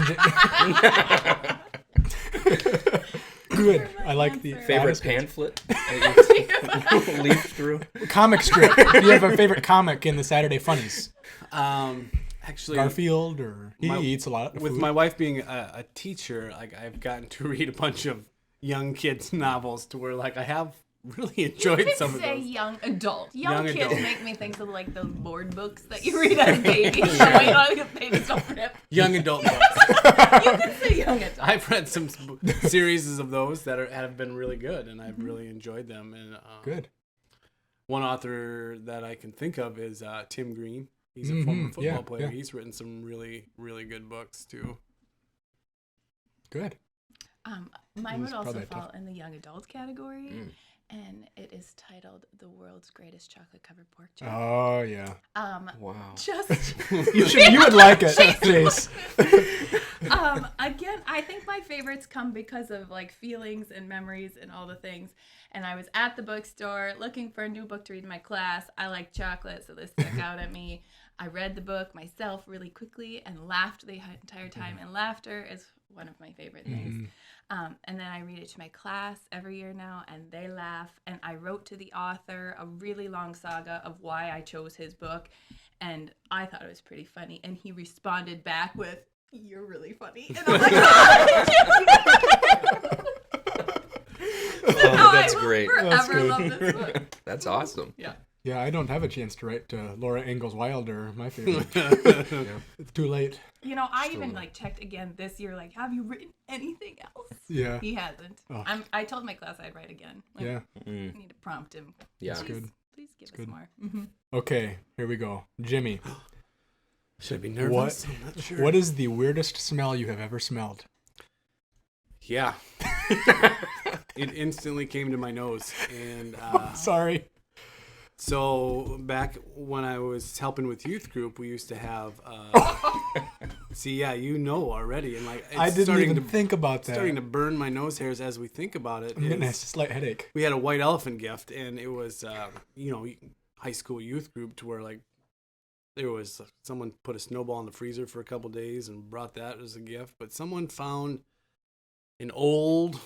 Good. I like the Favorite honest- pamphlet that you leafed through? comic strip. Do you have a favorite comic in the Saturday Funnies? Actually, Garfield, or he my- eats a lot of with food. my wife being a teacher, like I've gotten to read a bunch of young kids novels to where like I have really enjoyed some of say those. young adult. Young kids adult. make me think of like those board books that you read as babies. So you know, your babies don't rip. Young adult books. You can say young adult. I've read some series of those that have been really good, and I've really enjoyed them. And Good. one author that I can think of is Tim Green. He's a former football player. yeah. He's written some really, really good books too. Good. Mine would It's also probably a fall in the young adult category, and it is titled "The World's Greatest Chocolate Covered Pork Chop." Oh yeah. Wow. Just You would like it, Jace. again, I think my favorites come because of like feelings and memories and all the things. And I was at the bookstore looking for a new book to read in my class. I like chocolate, so this stuck out at me. I read the book myself really quickly and laughed the entire time. And laughter is one of my favorite things. And then I read it to my class every year now, and they laugh. And I wrote to the author a really long saga of why I chose his book. And I thought it was pretty funny. And he responded back with, "You're really funny." And I'm like, Oh, that's great. That's Forever good. love this book. That's awesome. Yeah. Yeah, I don't have a chance to write to Laura Ingalls Wilder, my favorite. It's too late. You know, I even like checked again this year. Like, have you written anything else? Yeah. He hasn't. Oh. I told my class I'd write again. Like, Yeah. I need to prompt him. Yeah. Please, good. Please give us good. more. Okay, here we go. Jimmy, Should I be nervous? I'm not sure. what is the weirdest smell you have ever smelled? Yeah. It instantly came to my nose. And Sorry. so back when I was helping with youth group, we used to have, see, yeah, you know already. And like, it's I didn't starting even to, think about that. starting to burn my nose hairs as we think about it. I'm getting a is- slight headache. we had a white elephant gift, and it was, high school youth group to where like, there was someone put a snowball in the freezer for a couple days and brought that as a gift, but someone found an old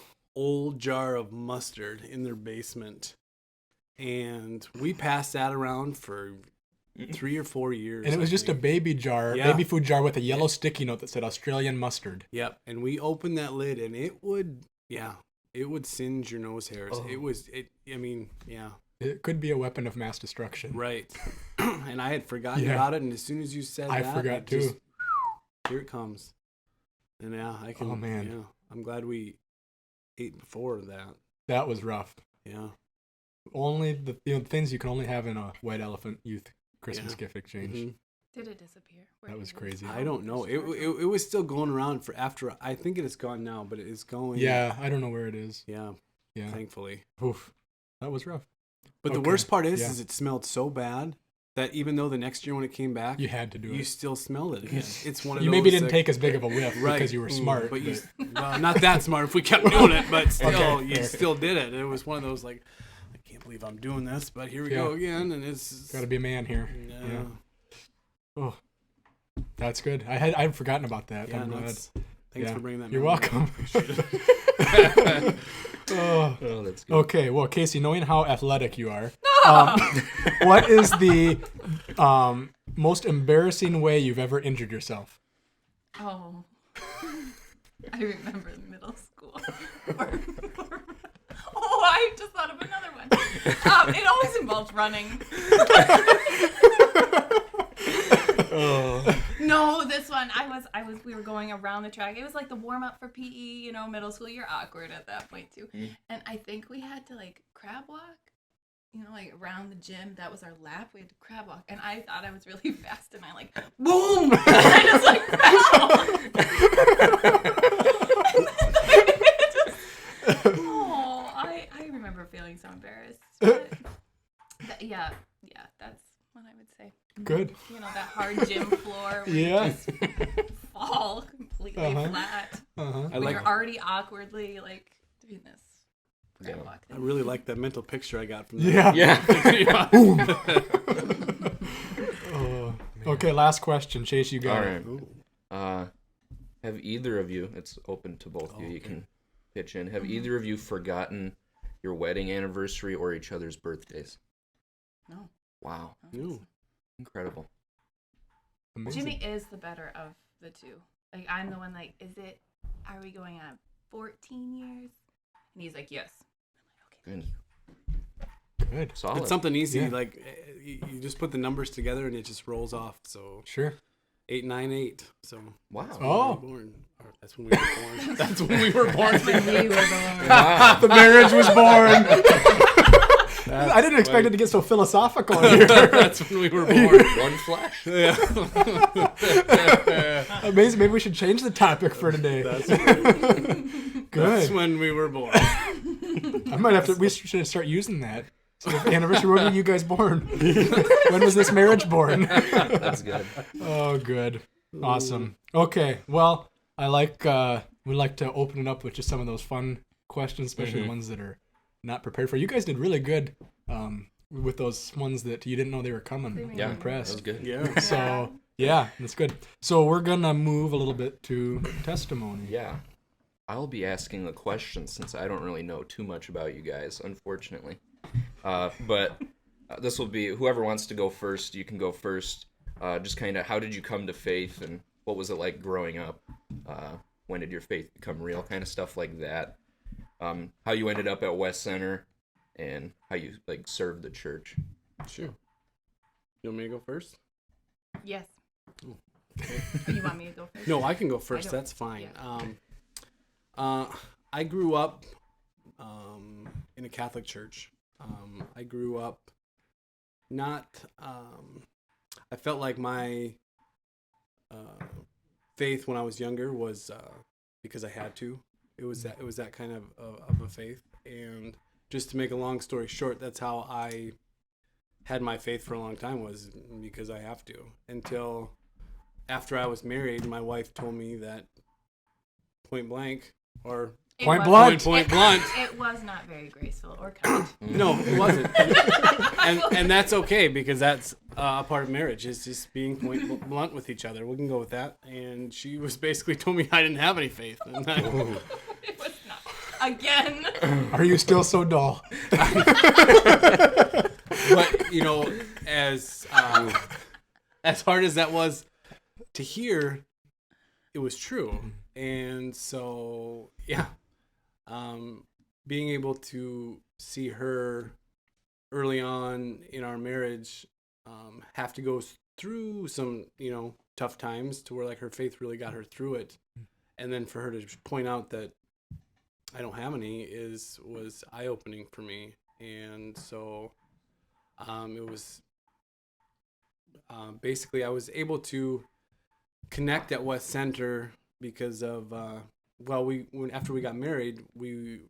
jar of mustard in their basement, and we passed that around for 3 or 4 years. And it was I just a think. baby jar, Yeah. baby food jar with a yellow sticky note that said Australian mustard. Yep, and we opened that lid, and it would singe your nose hairs. Oh. Yeah, It could be a weapon of mass destruction. right. And I had forgotten Yeah. about it, and as soon as you said I that, forgot it just- too. here it comes. And yeah, I can. Oh, man. Yeah, I'm glad we ate before that. That was rough. Yeah. Only the things you can only have in a White Elephant Youth Christmas Yeah. gift exchange. Mhm. Did it disappear? Where That was did it crazy. go? I don't know. It was still going around for after. I think it is gone now, but it is going. Yeah, I don't know where it is. Yeah. Yeah. Thankfully. Oof. That was rough. But the Okay, worst part yeah. is it smelled so bad that even though the next year when it came back, You had to do you it. still smelled it again. It's one of You those. maybe didn't that- take as big of a whiff right because you were smart. but you well, not that smart. If we kept doing it, but still, Okay, you fair. still did it. It was one of those like, I can't believe I'm doing this, but here we go Yeah. again, and it's Got to be a man here. yeah, Yeah. Oh, that's good. I'd forgotten about that. yeah. I'm glad. Thanks Yeah. for bringing that. You're memory up. welcome. Appreciate it. Oh. Oh, that's good. Okay, well, Casey, knowing how athletic you are, what is the most embarrassing way you've ever injured yourself? Oh, I remember middle school. Oh, I just thought of another one. It always involves running. No, this one. We were going around the track. It was like the warm up for PE, middle school. You're awkward at that point too. And I think we had to like crab walk, like around the gym. That was our lap. We had to crab walk. And I thought I was really fast and I like, boom! And I just like fell. Oh, I remember feeling so embarrassed. But yeah, that's what I would say. Good. That hard gym floor where Yeah. you just fall completely Uh-huh. flat. Uh-huh. I When like. you're already awkwardly like doing this. Yeah. crab walk I thing. really like that mental picture I got from that. Yeah. Yeah. Oh. Okay, last question. Chase, you got All it. right. Ooh. Have either of you, it's open to both of you, you okay. can pitch in. Have either of you forgotten your wedding anniversary or each other's birthdays? No. Wow. Ooh. Incredible. Amazing. Jimmy is the better of the two. Like, I'm the one, like, are we going on 14 years? And he's like, yes. I'm like, okay. Good. Good. Solid. It's something easy. Yeah. Like you just put the numbers together and it just rolls off. So Sure. 898. So Wow. Oh. when we were born. Or that's when we were born. That's when we were born. Wow. The marriage was born. I didn't expect it to get so philosophical here. That's when we were born. One flash. Yeah. Amazing. Maybe we should change the topic for today. That's Good. when we were born. I might have to. We should start using that. So the anniversary. When were you guys born? When was this marriage born? That's good. Oh, good. Awesome. Okay. Well, we like to open it up with just some of those fun questions, especially the ones that are not prepared for. You guys did really good with those ones that you didn't know they were coming. I'm Yeah. That impressed. was good. Yeah. So yeah, that's good. So we're gonna move a little bit to testimony. Yeah. I'll be asking the questions since I don't really know too much about you guys, unfortunately. But this will be, whoever wants to go first, you can go first. Just kind of, how did you come to faith and what was it like growing up? When did your faith become real? Kind of stuff like that. How you ended up at West Center and how you like served the church. Sure. You want me to go first? Yes. Ooh. You want me to go first? No, I can go first. don't- That's fine. yeah. I grew up in a Catholic church. I grew up not. I felt like my faith when I was younger was because I had to. It was that kind of a faith. And just to make a long story short, that's how I had my faith for a long time, was because I have to. Until after I was married, my wife told me that point blank, or It Point was- blank. point blunt. It was not very graceful or kind. No, it wasn't. And that's okay, because that's a part of marriage, is just being point blunt with each other. We can go with that. And she was basically told me I didn't have any faith. And It was not. Again. Are you still so dull? but as hard as that was to hear, it was true. And so being able to see her early on in our marriage have to go through some, tough times to where like her faith really got her through it. And then for her to point out that I don't have any was eye-opening for me. And so it was basically I was able to connect at West Center because of after we got married, we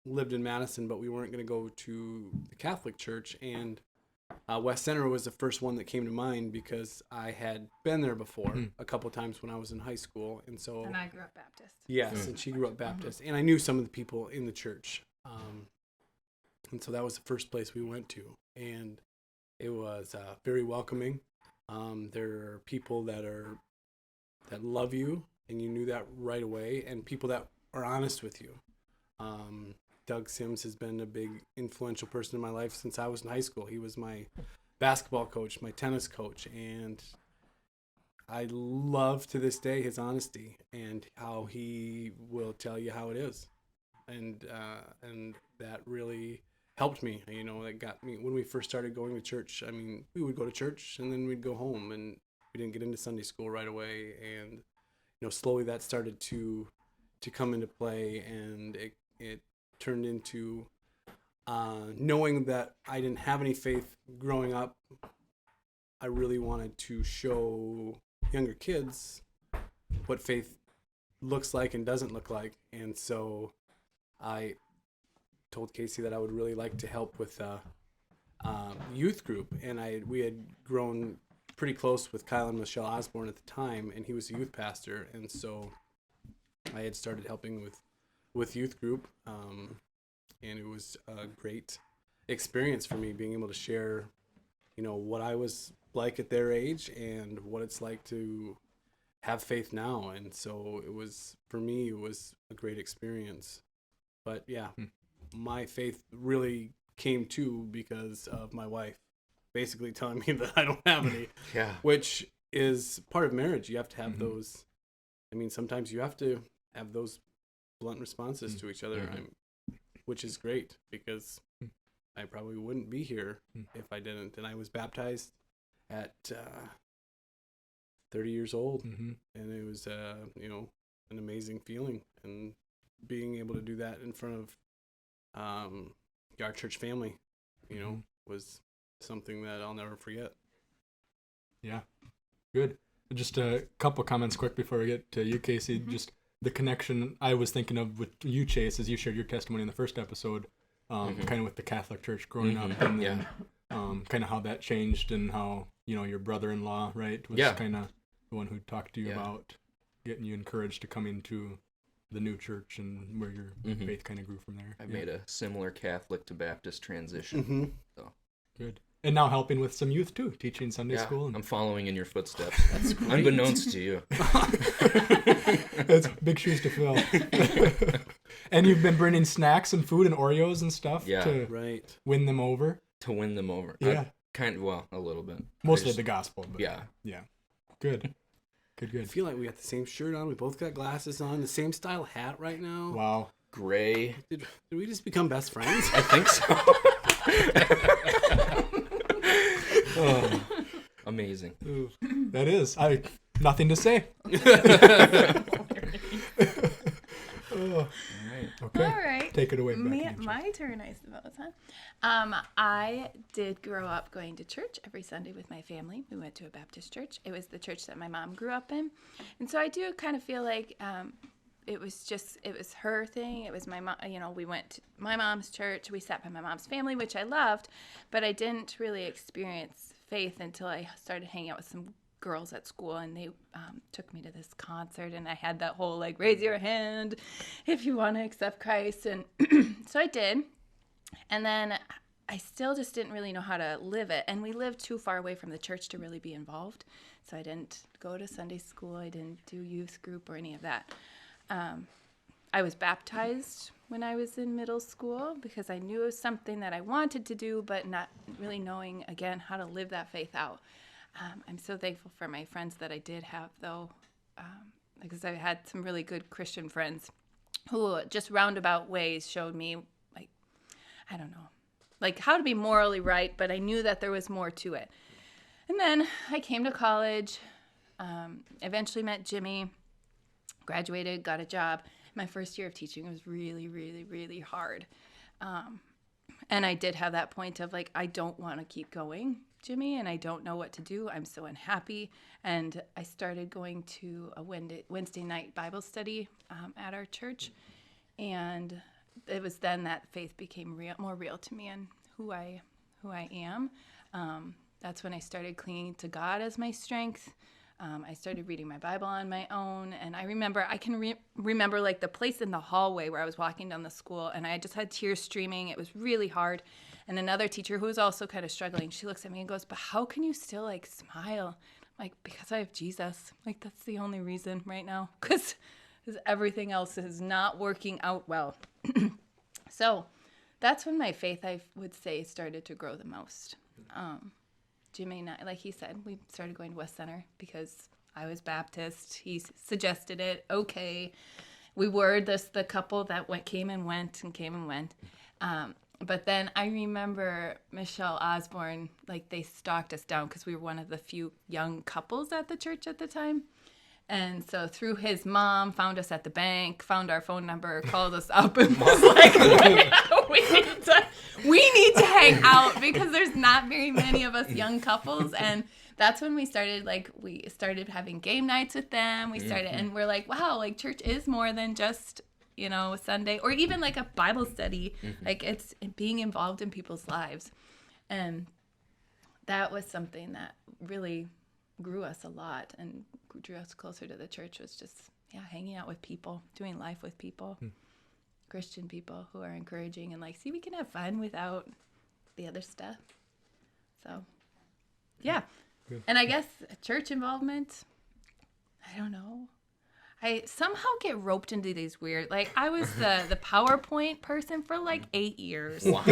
lived in Madison, but we weren't going to go to the Catholic church, and West Center was the first one that came to mind because I had been there before a couple times when I was in high school, and so. And I grew up Baptist. Yes, and she grew up Baptist, and I knew some of the people in the church, and so that was the first place we went to, and it was very welcoming. There are people that love you, and you knew that right away, and people that are honest with you. Doug Sims has been a big influential person in my life since I was in high school. He was my basketball coach, my tennis coach, and I love to this day his honesty and how he will tell you how it is. And that really helped me, that got me when we first started going to church. I mean, we would go to church and then we'd go home, and we didn't get into Sunday school right away. And, slowly that started to come into play, and it turned into knowing that I didn't have any faith growing up. I really wanted to show younger kids what faith looks like and doesn't look like. And so I told Casey that I would really like to help with youth group. And we had grown pretty close with Kyle and Michelle Osborne at the time, and he was a youth pastor. And so I had started helping with youth group, and it was a great experience for me being able to share, what I was like at their age and what it's like to have faith now. And so for me, it was a great experience. But yeah, my faith really came to because of my wife basically telling me that I don't have any, which is part of marriage. You have to have those. I mean, sometimes you have to have those blunt responses to each other, which is great because I probably wouldn't be here if I didn't. And I was baptized at 30 years old, and it was an amazing feeling, and being able to do that in front of our church family, was something that I'll never forget. Yeah, good. Just a couple comments quick before we get to you, Casey. Just the connection I was thinking of with you, Chase, as you shared your testimony in the first episode, kind of with the Catholic Church growing up, and then kind of how that changed, and how your brother-in-law, right, was kind of the one who talked to you about getting you encouraged to come into the new church, and where your faith kind of grew from there. I made a similar Catholic to Baptist transition. So good. And now helping with some youth too, teaching Sunday school. I'm following in your footsteps. That's unbeknownst to you. That's big shoes to fill. And you've been bringing snacks and food and Oreos and stuff to win them over. To win them over. Yeah. A little bit. Mostly the gospel. But yeah. Good. Good. I feel like we got the same shirt on. We both got glasses on. The same style hat right now. Wow. Gray. Did we just become best friends? I think so. Amazing. Ooh, that is. Nothing to say. All right. Take it away. My turn, I suppose, huh? I did grow up going to church every Sunday with my family. We went to a Baptist church. It was the church that my mom grew up in. And so I do kind of feel like it was her thing. It was my mom, we went to my mom's church. We sat by my mom's family, which I loved, but I didn't really experience faith until I started hanging out with some girls at school, and they took me to this concert, and I had that whole raise your hand if you want to accept Christ, and so I did. And then I still just didn't really know how to live it, and we lived too far away from the church to really be involved, so I didn't go to Sunday school. I didn't do youth group or any of that. I was baptized when I was in middle school because I knew it was something that I wanted to do, but not really knowing, again, how to live that faith out. I'm so thankful for my friends that I did have, though, because I had some really good Christian friends who just roundabout ways showed me, how to be morally right, but I knew that there was more to it. And then I came to college, eventually met Jimmy, graduated, got a job. My first year of teaching was really, really, really hard. And I did have that point of like, I don't want to keep going, Jimmy, and I don't know what to do. I'm so unhappy. And I started going to a Wednesday night Bible study at our church. And it was then that faith became more real to me and who I am. That's when I started clinging to God as my strength. I started reading my Bible on my own, and I remember I can remember like the place in the hallway where I was walking down the school, and I just had tears streaming. It was really hard. And another teacher who was also kind of struggling, she looks at me and goes, "But how can you still like smile?" I'm like, "Because I have Jesus. Like that's the only reason right now, because everything else is not working out well." So that's when my faith, I would say, started to grow the most. Jimmy and I, like he said, we started going to West Center because I was Baptist. He suggested it. Okay. We were the couple that came and went. But then I remember Michelle Osborne, like they stalked us down because we were one of the few young couples at the church at the time. And so through his mom, found us at the bank, found our phone number, called us up and was like, we need to hang out because there's not very many of us young couples. And that's when we started having game nights with them. And we're like, wow, like church is more than just, Sunday or even like a Bible study. Like it's being involved in people's lives. And that was something that really grew us a lot and drew us closer to the church, was just hanging out with people, doing life with people, Christian people who are encouraging and like, see, we can have fun without the other stuff. So good. And I guess church involvement, I don't know, I somehow get roped into these weird, like I was the PowerPoint person for like 8 years. Wow.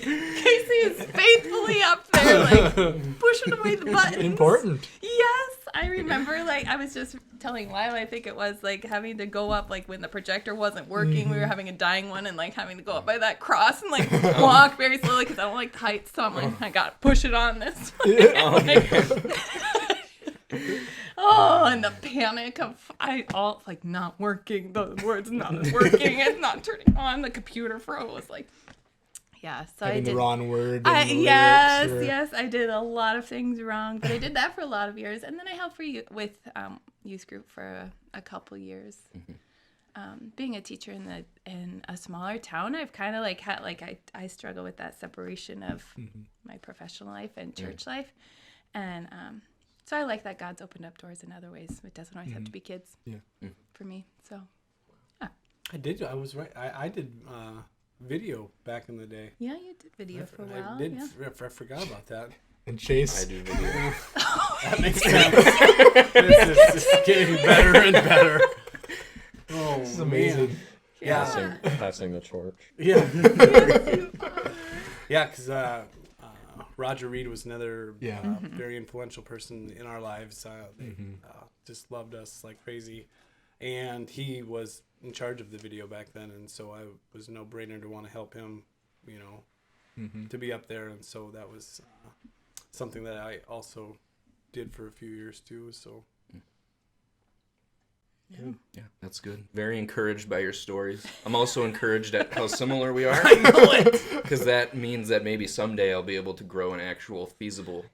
Casey is faithfully up there, like pushing away the buttons. Important. Yes, I remember. Like I was just telling Lila, I think it was like having to go up, like when the projector wasn't working, we were having a dying one, and like having to go up by that cross and like walk very slowly because I don't like the heights. So I'm like, I gotta push it on this one. And the panic of like not working. The word's not working. It's not turning on. The computer froze. Like. Yeah, so having I did the wrong word. Yes, I did a lot of things wrong, but I did that for a lot of years, and then I helped with youth group for a couple years. Being a teacher in a smaller town, I've kind of like had I struggle with that separation of my professional life and church life, and so I like that God's opened up doors in other ways. It doesn't always have to be kids. For me. So. I did. I was right. I did. Video back in the day. Yeah, you did video for a while. I forgot about that. And Chase. I do video. That makes sense. This is getting better and better. Oh, this is amazing. Man. Yeah. Passing the torch. Yeah. Yeah, because Roger Reed was another very influential person in our lives. They just loved us like crazy. And he was in charge of the video back then, and so it was a no-brainer to want to help him, to be up there. And so that was something that I also did for a few years too. So yeah, that's good. Very encouraged by your stories. I'm also encouraged at how similar we are. I know it, because that means that maybe someday I'll be able to grow an actual feasible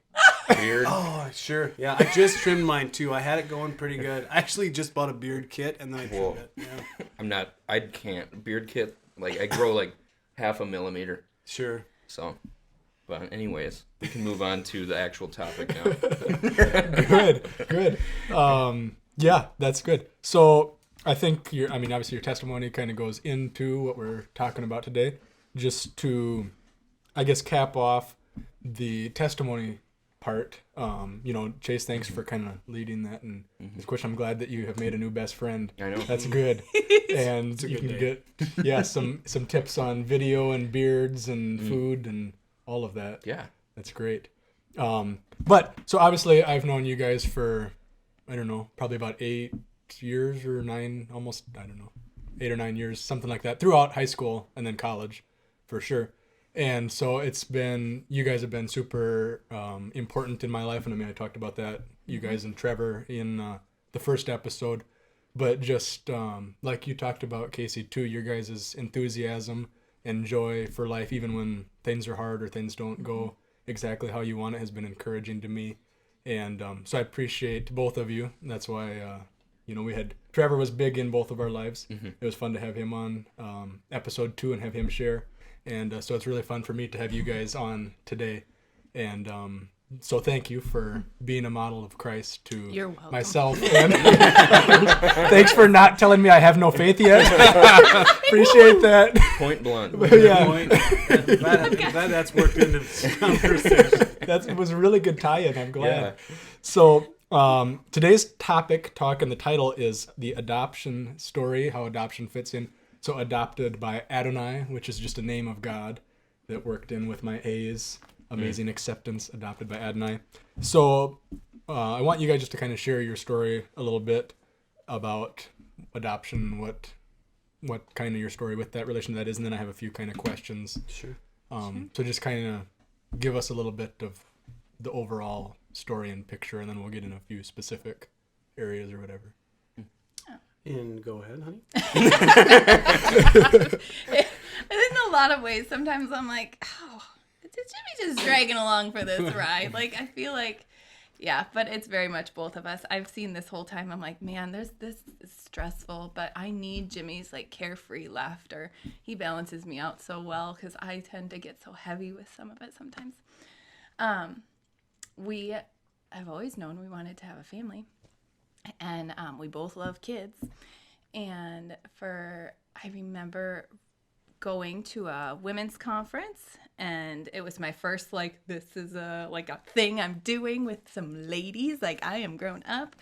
beard. Oh, sure. Yeah, I just trimmed mine too. I had it going pretty good. I actually just bought a beard kit and then I trimmed it. Yeah. I can't. Beard kit, like I grow like 0.5 millimeter. Sure. So, but anyways, we can move on to the actual topic now. Good. Yeah, that's good. So I think obviously your testimony kind of goes into what we're talking about today. Just to, I guess, cap off the testimony part. Chase, thanks for kind of leading that, and of course I'm glad that you have made a new best friend. I know. That's good. And you can get some tips on video and beards and food and all of that. Yeah. That's great. But so obviously I've known you guys for, I don't know, probably about 8 years or 9, almost, I don't know, 8 or 9 years, something like that, throughout high school and then college, for sure. And so you guys have been super important in my life. And I mean, I talked about that, you guys and Trevor, in the first episode. But just like you talked about, Casey, too, your guys' enthusiasm and joy for life, even when things are hard or things don't go exactly how you want it, has been encouraging to me. And so I appreciate both of you. That's why, Trevor was big in both of our lives. It was fun to have him on episode 2 and have him share. And so it's really fun for me to have you guys on today. And so thank you for being a model of Christ to myself. And thanks for not telling me I have no faith yet. Appreciate that. Point blunt. Yeah. Glad that's worked into this conversation. That was a really good tie-in. I'm glad. Yeah. So today's talk, and the title is the adoption story, how adoption fits in. So adopted by Adonai, which is just a name of God that worked in with my A's. Amazing acceptance, adopted by Adonai. So I want you guys just to kind of share your story a little bit about adoption, what kind of your story with that relation to that is, and then I have a few kind of questions. Sure. So just kind of give us a little bit of the overall story and picture, and then we'll get in a few specific areas or whatever. And go ahead, honey. In a lot of ways, sometimes I'm like, oh, is Jimmy just dragging along for this ride? Like, I feel like, yeah, but it's very much both of us. I've seen this whole time, I'm like, man, this is stressful, but I need Jimmy's, like, carefree laughter. He balances me out so well, because I tend to get so heavy with some of it sometimes. I've always known we wanted to have a family, and we both love kids, and I remember going to a women's conference, and it was my first, like, this is a thing I'm doing with some ladies, like, I am grown up.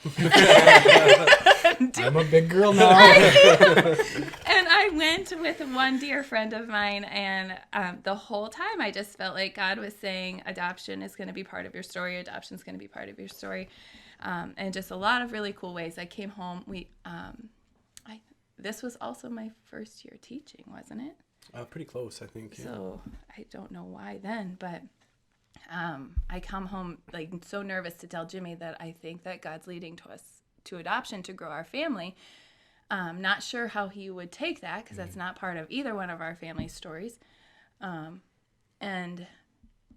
I'm a big girl now. And I went with one dear friend of mine, and the whole time I just felt like God was saying, adoption is going to be part of your story, adoption is going to be part of your story, and just a lot of really cool ways. I came home, this was also my first year teaching, wasn't it? Pretty close, I think. Yeah. So I don't know why then, but I come home like so nervous to tell Jimmy that I think that God's leading to us to adoption to grow our family. Not sure how he would take that, because that's not part of either one of our family stories. And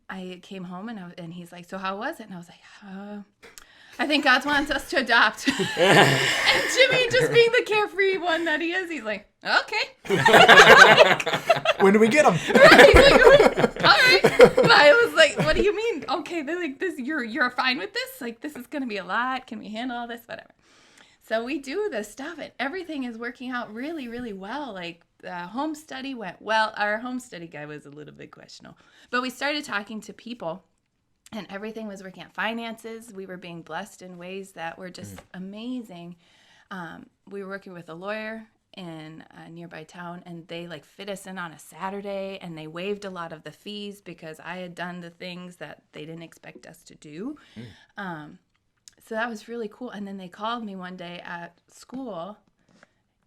I came home and he's like, so how was it? And I was like, I think God wants us to adopt. And Jimmy, just being the carefree one that he is, he's like, okay. When do we get him? Right, like, all right. But I was like, what do you mean? Okay, they're like, this, you're fine with this? Like, this is going to be a lot. Can we handle all this? Whatever. So we do this stuff, and everything is working out really, really well. Like, the home study went well. Our home study guy was a little bit questionable. But we started talking to people, and everything was working out. Finances, we were being blessed in ways that were just amazing. We were working with a lawyer in a nearby town, and they like fit us in on a Saturday, and they waived a lot of the fees because I had done the things that they didn't expect us to do. So that was really cool. And then they called me one day at school,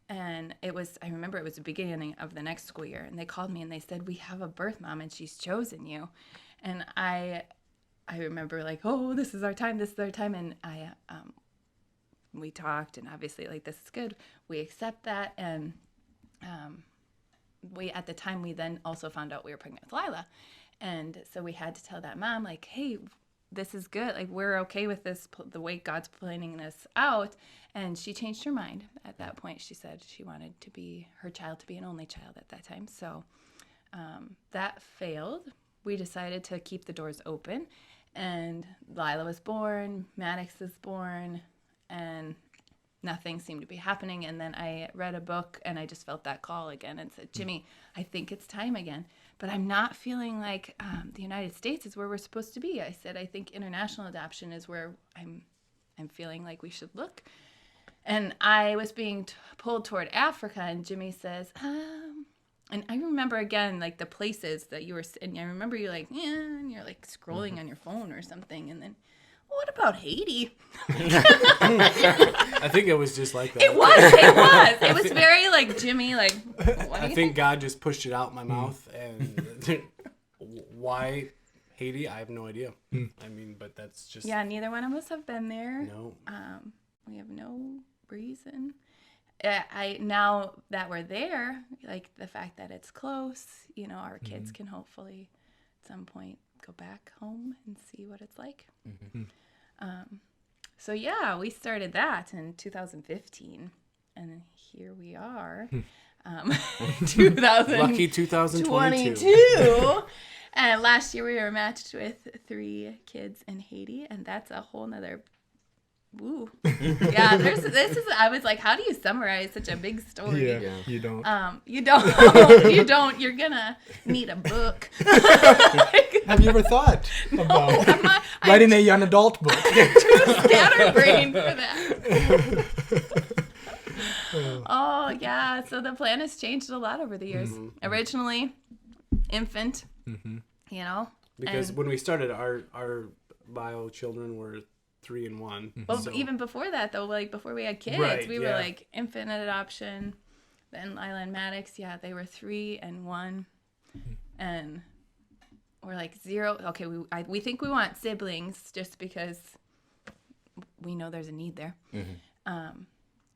and I remember it was the beginning of the next school year, and they called me and they said, we have a birth mom and she's chosen you. And I remember like, oh, this is our time. And we talked, and obviously like, this is good. We accept that. And at the time, we then also found out we were pregnant with Lila. And so we had to tell that mom like, hey, this is good. Like, we're okay with this, the way God's planning this out. And she changed her mind at that point. She said she wanted her child to be an only child at that time. So that failed. We decided to keep the doors open. And Lila was born, Maddox was born, and nothing seemed to be happening. And then I read a book, and I just felt that call again and said, Jimmy, I think it's time again. But I'm not feeling like the United States is where we're supposed to be. I said, I think international adoption is where I'm feeling like we should look. And I was being pulled toward Africa, and Jimmy says, and I remember again, like the places that you were, and I remember you like, yeah, and you're like scrolling on your phone or something. And then, what about Haiti? I think it was just like that. It was. It was very like Jimmy, like, what do you I think God just pushed it out my mouth, and Why Haiti? I have no idea. I mean, but that's just Yeah, neither one of us have been there. no. We have no reason. Now that we're there, like the fact that it's close, you know, our kids can hopefully at some point go back home and see what it's like. So yeah, we started that in 2015, and here we are, 2022. Lucky 2022. And last year we were matched with 3 kids in Haiti, and that's a whole nother. Woo. Yeah, this is. I was like, how do you summarize such a big story? Yeah, you don't. You don't. You don't. You're gonna need a book. Have you ever thought about writing a young adult book? Too scatterbrained for that. Oh yeah. So the plan has changed a lot over the years. Originally, infant. You know. Because when we started, our bio children were 3 and 1. Well, even before that, though, like before we had kids, Right, we were like infant adoption. Then Lila and Maddox, yeah, they were 3 and 1, and we're like 0. Okay, we think we want siblings just because we know there's a need there.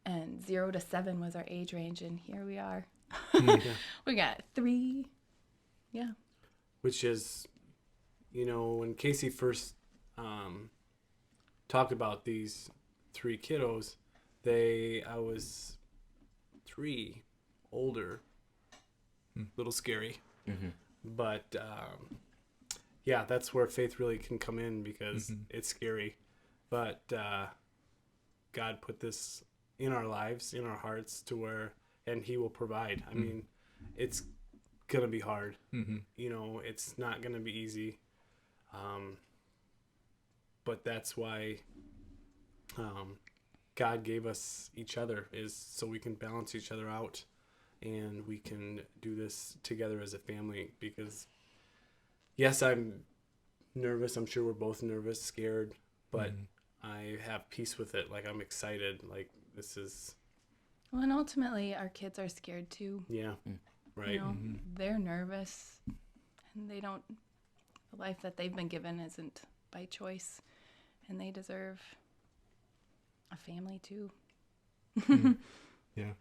And 0 to 7 was our age range, and here we are. We got 3. Yeah. Which is, you know, when Casey first talked about these 3 kiddos, I was 3, older, little scary, but yeah, that's where faith really can come in, because it's scary, but God put this in our lives, in our hearts, to where, and He will provide. I mean, it's gonna be hard, you know, it's not gonna be easy, but that's why God gave us each other, is so we can balance each other out, and we can do this together as a family. Because yes, I'm nervous. I'm sure we're both nervous, scared, but I have peace with it. Like, I'm excited. Like, this is. Well, and ultimately, our kids are scared too. Yeah. Right. You know, they're nervous, and they don't. The life that they've been given isn't by choice, and they deserve a family too. Yeah,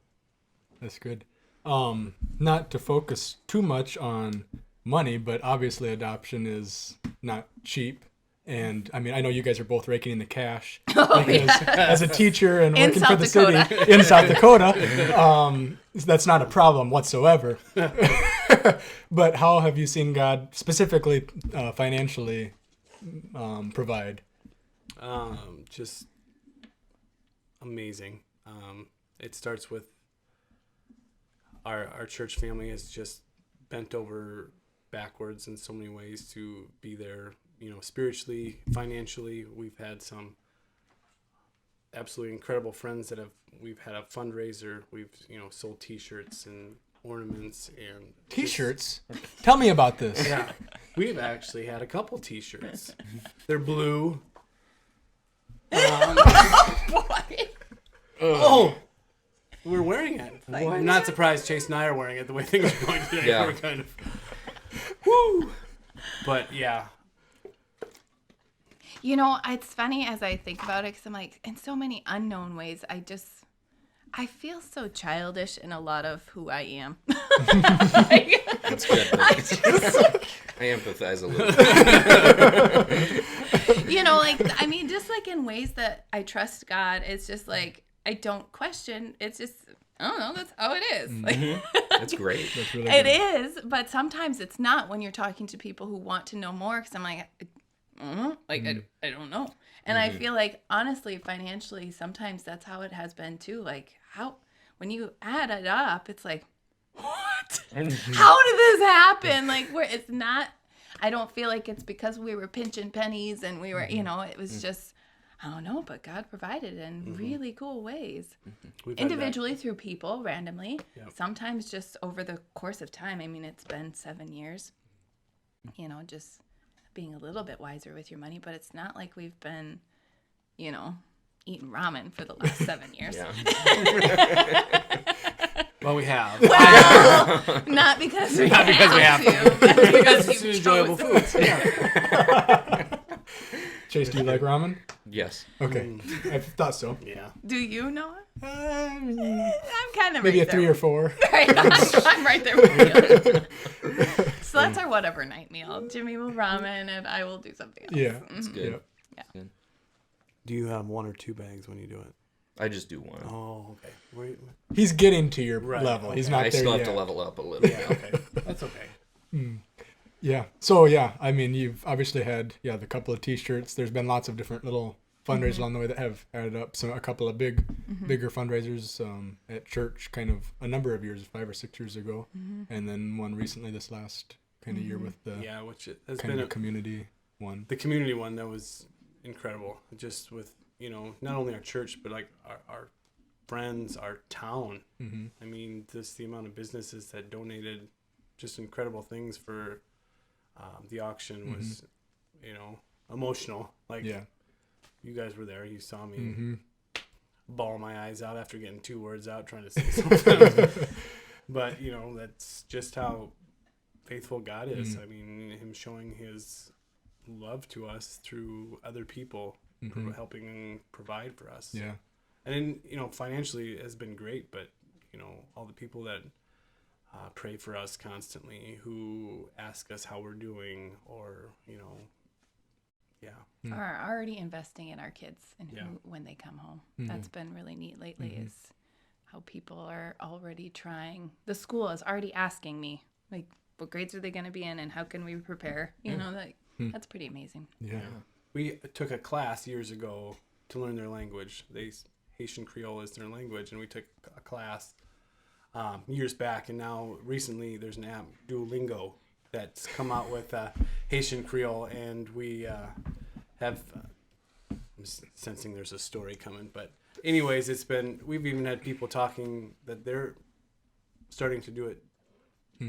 that's good. Not to focus too much on money, but obviously adoption is not cheap. And I mean, I know you guys are both raking in the cash as a teacher and In working South for the Dakota. city in South Dakota. That's not a problem whatsoever. But how have you seen God specifically financially provide? Just amazing. It starts with our church family has just bent over backwards in so many ways to be there, you know, spiritually, financially. We've had some absolutely incredible friends that we've had a fundraiser. We've, you know, sold t-shirts and ornaments and T-shirts? Tell me about this. yeah, we've actually had a couple t-shirts. They're blue. Oh, we're wearing it. I'm not surprised Chase and I are wearing it the way things are going today. Yeah. We're kind of, woo. But yeah, You know, it's funny as I think about it, because I'm like, in so many unknown ways, I feel so childish in a lot of who I am. That's good. I empathize a little. You know, like, I mean, just like in ways that I trust God, it's just like, I don't question. It's just, I don't know, that's how it is. Like, That's great. That's really it good. is, but sometimes it's not when you're talking to people who want to know more, because I'm like, I don't know. And I feel like, honestly, financially, sometimes that's how it has been too. Like, when you add it up, it's like, what? How did this happen? Like, where it's not, I don't feel like it's because we were pinching pennies and we were, you know, it was just, I don't know, but God provided in really cool ways. we've had that. Individually through people, randomly. Yep. Sometimes just over the course of time. I mean, it's been 7 years. You know, just being a little bit wiser with your money, but it's not like we've been, you know, eating ramen for the last 7 years. Yeah. Well, we have. Well, not because we Not because we have to. But because it's you've enjoyable chosen. foods. Yeah. Chase, do you like ramen? Yes. Okay, I thought so. Yeah. Do you know it? Um, I'm kind of maybe right a 3 there. or 4. Right, I'm right there with you. So that's our whatever night meal. Jimmy will ramen and I will do something else. Yeah, Mhm. Good. yeah. Do you have 1 or 2 bags when you do it? I just do one. Oh, okay. Wait. He's getting to your Right, level. He's okay. not I there still yet. have to level up a little. Yeah. Okay. That's okay. Yeah. So yeah, I mean, you've obviously had the couple of T-shirts. There's been lots of different little fundraisers along the way that have added up. So a couple of bigger fundraisers at church, kind of a number of years, 5 or 6 years ago, and then one recently this last kind of year with the Yeah, which has kind been of a community one. the community one that was incredible. Just with not only our church but like our friends, our town. Mm-hmm. I mean, just the amount of businesses that donated just incredible things for the auction was, emotional. Like, Yeah. you guys were there. You saw me Mm-hmm. bawl my eyes out after getting 2 words out trying to say something. But, that's just how faithful God is. I mean, him showing his love to us through other people helping provide for us. Yeah. And then, financially it has been great, but, all the people that pray for us constantly, who ask us how we're doing, or, yeah. Are already investing in our kids and Yeah. when they come home. That's been really neat lately is how people are already trying. The school is already asking me, like, what grades are they going to be in and how can we prepare? That's pretty amazing. Yeah. We took a class years ago to learn their language. Haitian Creole is their language, and we took a class years back, and now recently there's an app, Duolingo, that's come out with Haitian Creole, and we have I'm sensing there's a story coming, but anyways, we've even had people talking that they're starting to do it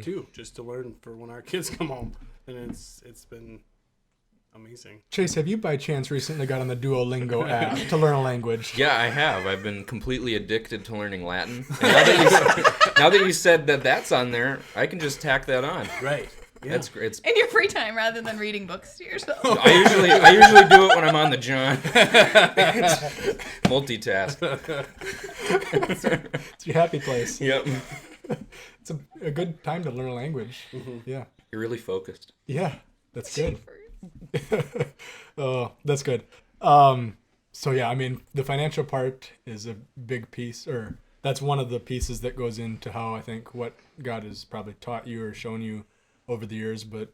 too, just to learn for when our kids come home, and it's been amazing. Chase, have you by chance recently got on the Duolingo app to learn a language? Yeah, I have. I've been completely addicted to learning Latin. And now that you said that that's on there, I can just tack that on. Right. Yeah. That's great. In your free time rather than reading books to yourself. I usually do it when I'm on the John. Multitask. It's your happy place. Yep. It's a good time to learn a language. Yeah. You're really focused. Yeah. That's good. Oh, that's good. So yeah, I mean, the financial part is a big piece, or that's one of the pieces that goes into how I think what God has probably taught you or shown you over the years. But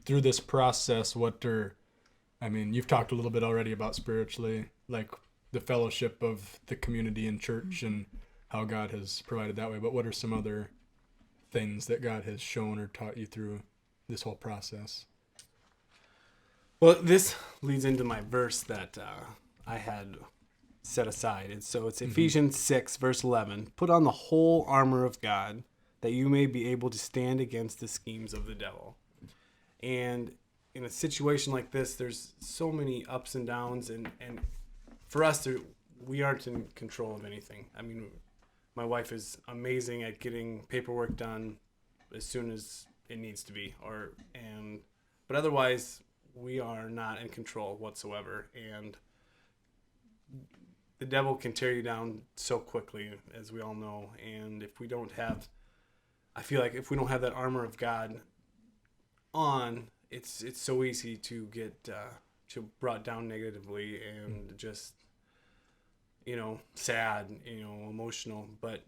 through this process, you've talked a little bit already about spiritually, like the fellowship of the community in church and how God has provided that way. But what are some other things that God has shown or taught you through this whole process? Well, this leads into my verse that I had set aside. And so it's Ephesians 6, verse 11. Put on the whole armor of God, that you may be able to stand against the schemes of the devil. And in a situation like this, there's so many ups and downs. And for us, we aren't in control of anything. I mean, my wife is amazing at getting paperwork done as soon as it needs to be. But otherwise, we are not in control whatsoever, and the devil can tear you down so quickly, as we all know. And I feel like if we don't have that armor of God on, it's so easy to get brought down negatively and just sad, emotional. But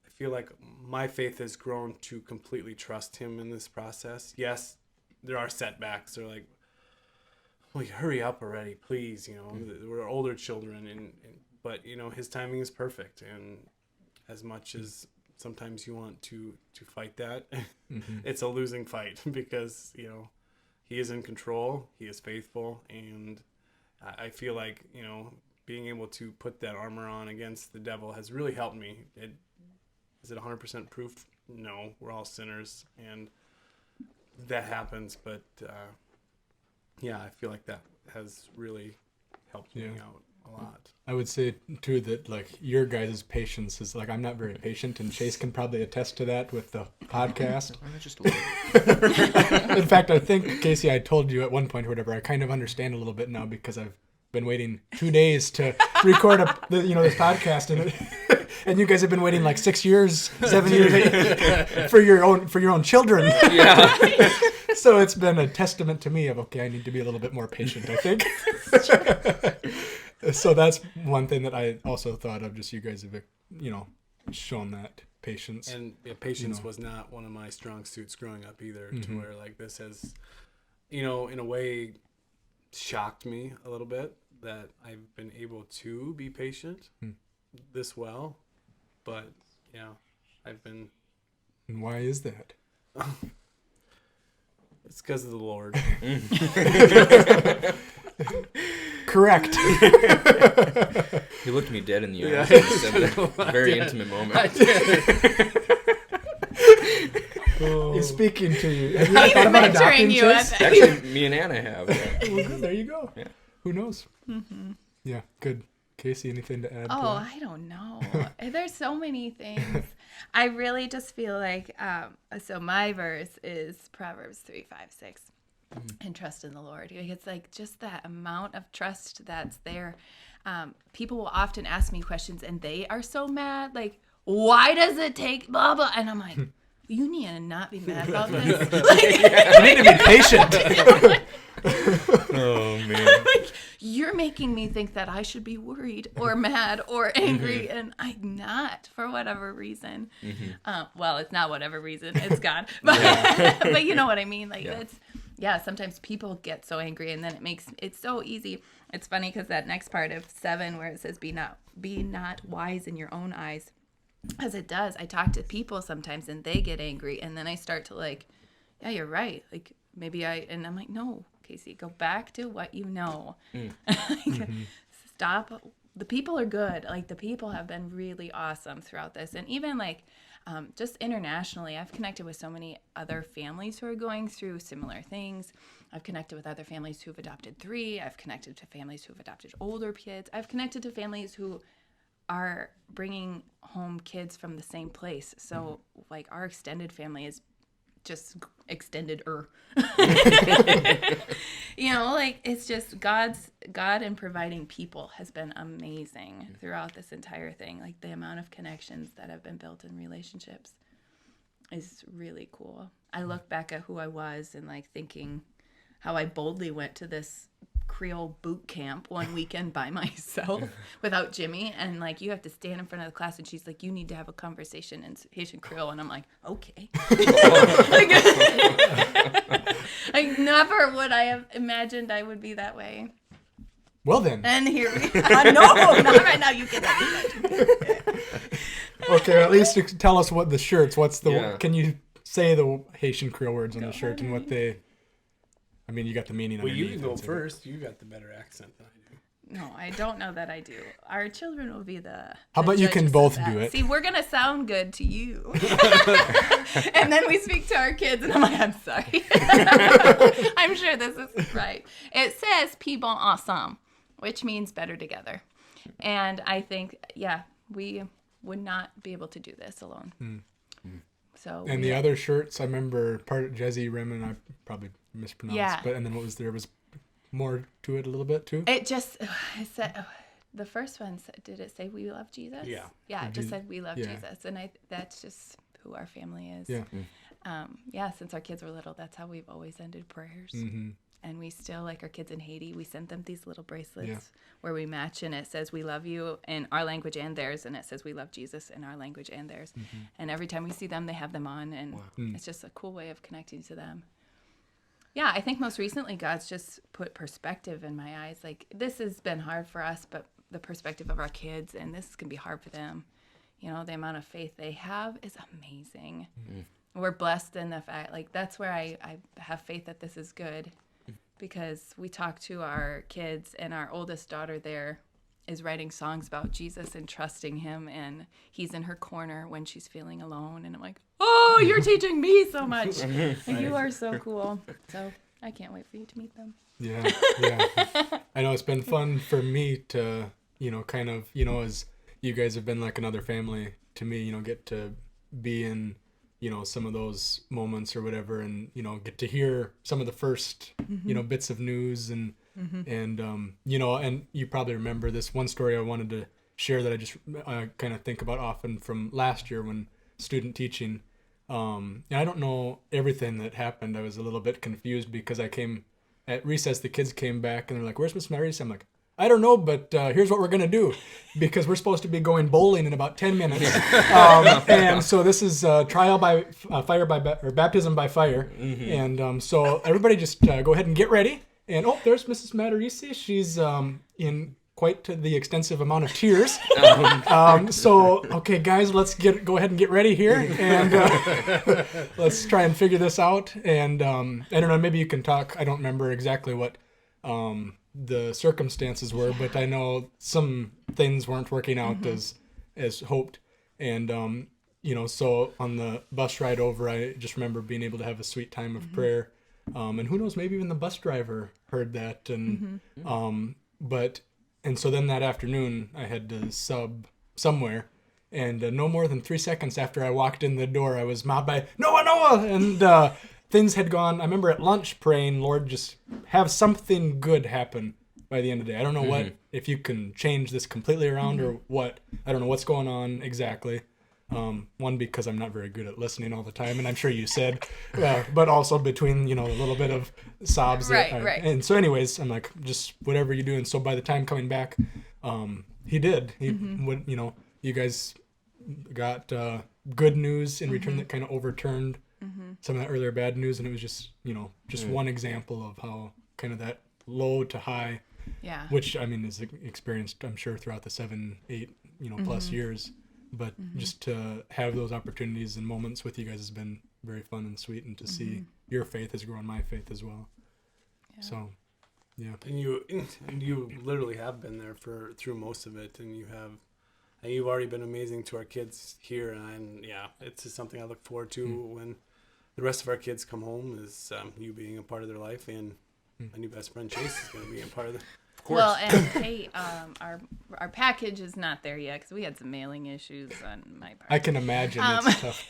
I feel like my faith has grown to completely trust Him in this process. Yes, there are setbacks. They're like, well, hurry up already, please. We're older children, but His timing is perfect. And as much as sometimes you want to fight that, it's a losing fight, because He is in control, He is faithful, and I feel like being able to put that armor on against the devil has really helped me. Is it 100% proof? No, we're all sinners, and that happens, but yeah, I feel like that has really helped me out a lot. I would say too that like your guys' patience is like I'm not very patient, and Chase can probably attest to that with the podcast. Just a little. In fact, I think Casey, I told you at one point or whatever, I kind of understand a little bit now because I've been waiting 2 days to record this podcast, and you guys have been waiting like 6 years, 7 years for your own children. Yeah. So it's been a testament to me of okay, I need to be a little bit more patient, I think. So that's one thing that I also thought of. Just you guys have, shown that patience. And patience was not one of my strong suits growing up either. To where like this has, in a way, shocked me a little bit that I've been able to be patient this well. But yeah, I've been. And why is that? It's because of the Lord. Correct. He looked me dead in the eyes and said that. Very intimate moment. He's speaking to you. Have you He's thought about mentoring adopting you. Chase? Actually, me and Anna have. Yeah. Well, good. There you go. Yeah. Who knows? Mm-hmm. Yeah, good. Casey, anything to add? Oh, to that? I don't know. There's so many things. I really just feel like, so my verse is Proverbs 3:5-6. And trust in the Lord. It's like just that amount of trust that's there. People will often ask me questions and they are so mad. Like, why does it take blah, blah? And I'm like, you need to not be mad about this. You need to be patient. Oh, man. You're making me think that I should be worried or mad or angry, and I'm not for whatever reason. Well, it's not whatever reason. It's God. But you know what I mean? Like, sometimes people get so angry, and then it makes it so easy. It's funny because that next part of 7 where it says, be not wise in your own eyes. As it does, I talk to people sometimes, and they get angry, and then I start to like, yeah, you're right. Like, and I'm like, no, Casey, go back to what you know. Stop. The people are good. Like, the people have been really awesome throughout this. And even like, just internationally, I've connected with so many other families who are going through similar things. I've connected with other families who've adopted 3. I've connected to families who've adopted older kids. I've connected to families who are bringing home kids from the same place. So like our extended family is just extended-er. Like it's just God in providing people has been amazing throughout this entire thing. Like the amount of connections that have been built in relationships is really cool. I look back at who I was and like thinking how I boldly went to this Creole boot camp one weekend by myself without Jimmy, and like you have to stand in front of the class and she's like, you need to have a conversation in Haitian Creole, and I'm like, okay. I never would I have imagined I would be that way. Well then. And here we are. No, not right now. You can Okay, at least tell us what the shirts. Yeah. Can you say the Haitian Creole words on the shirt and what they? I mean, you got the meaning. Well, you underneath can go it, so- first. You got the better accent than I do. No, I don't know that I do. Our children will be the. How about you can judges of both that. do it? See, we're gonna sound good to you, and then we speak to our kids, and I'm like, I'm sorry. I'm sure this is right. It says "Plus bon ensemble," which means better together, and I think, we would not be able to do this alone. So. And the other shirts, I remember part of Jesse Remen, I probably mispronounced. Yeah. But and then what was there was more to it a little bit too. It just it said the first one said, did it say we love Jesus? Yeah. Yeah, it just said we love Yeah. Jesus, and that's just who our family is. Yeah. Since our kids were little, that's how we've always ended prayers. Mm-hmm. And we still, like our kids in Haiti, we sent them these little bracelets Yeah. where we match, and it says we love you in our language and theirs, and it says we love Jesus in our language and theirs. And every time we see them, they have them on, and it's just a cool way of connecting to them. Yeah, I think most recently God's just put perspective in my eyes. Like, this has been hard for us, but the perspective of our kids, and this can be hard for them. The amount of faith they have is amazing. We're blessed in the fact, like, that's where I have faith that this is good, because we talk to our kids, and our oldest daughter there is writing songs about Jesus and trusting him, and he's in her corner when she's feeling alone, and I'm like, oh, you're teaching me so much. You are so cool. So I can't wait for you to meet them. Yeah. I know it's been fun for me to kind of, as you guys have been like another family to me, get to be in, some of those moments or whatever, and, get to hear some of the first, bits of news and, and you probably remember this one story I wanted to share that I just kind of think about often from last year when student teaching. And I don't know everything that happened. I was a little bit confused because I came at recess, the kids came back and they're like, "Where's Miss Matarisi?" I'm like, "I don't know, but here's what we're going to do," because we're supposed to be going bowling in about 10 minutes. And so this is trial by fire or baptism by fire. And so everybody just go ahead and get ready. And there's Mrs. Matarisi. She's in quite the extensive amount of tears. So, okay, guys, let's go ahead and get ready here. And let's try and figure this out. And I don't know, maybe you can talk. I don't remember exactly what the circumstances were, but I know some things weren't working out as hoped. And, so on the bus ride over, I just remember being able to have a sweet time of prayer. And who knows, maybe even the bus driver heard that. And, and so then that afternoon I had to sub somewhere, and no more than 3 seconds after I walked in the door, I was mobbed by Noah, and things had gone. I remember at lunch praying, "Lord, just have something good happen by the end of the day." I don't know what, if you can change this completely around or what. I don't know what's going on exactly. One, because I'm not very good at listening all the time, and I'm sure you said, but also between, a little bit of sobs. Right. And so anyways, I'm like, just whatever you do. And so by the time coming back, he did. He would, you guys got good news in return that kind of overturned some of that earlier bad news. And it was just, just one example of how kind of that low to high, which I mean is experienced, I'm sure, throughout the 7, 8, plus years. But just to have those opportunities and moments with you guys has been very fun and sweet, and to see your faith has grown my faith as well. Yeah. So, yeah. And you literally have been there through most of it, and you've already been amazing to our kids here, and it's just something I look forward to when the rest of our kids come home, is you being a part of their life, and my new best friend Chase is going to be a part of the. Well, and hey, our package is not there yet because we had some mailing issues on my part. I can imagine it's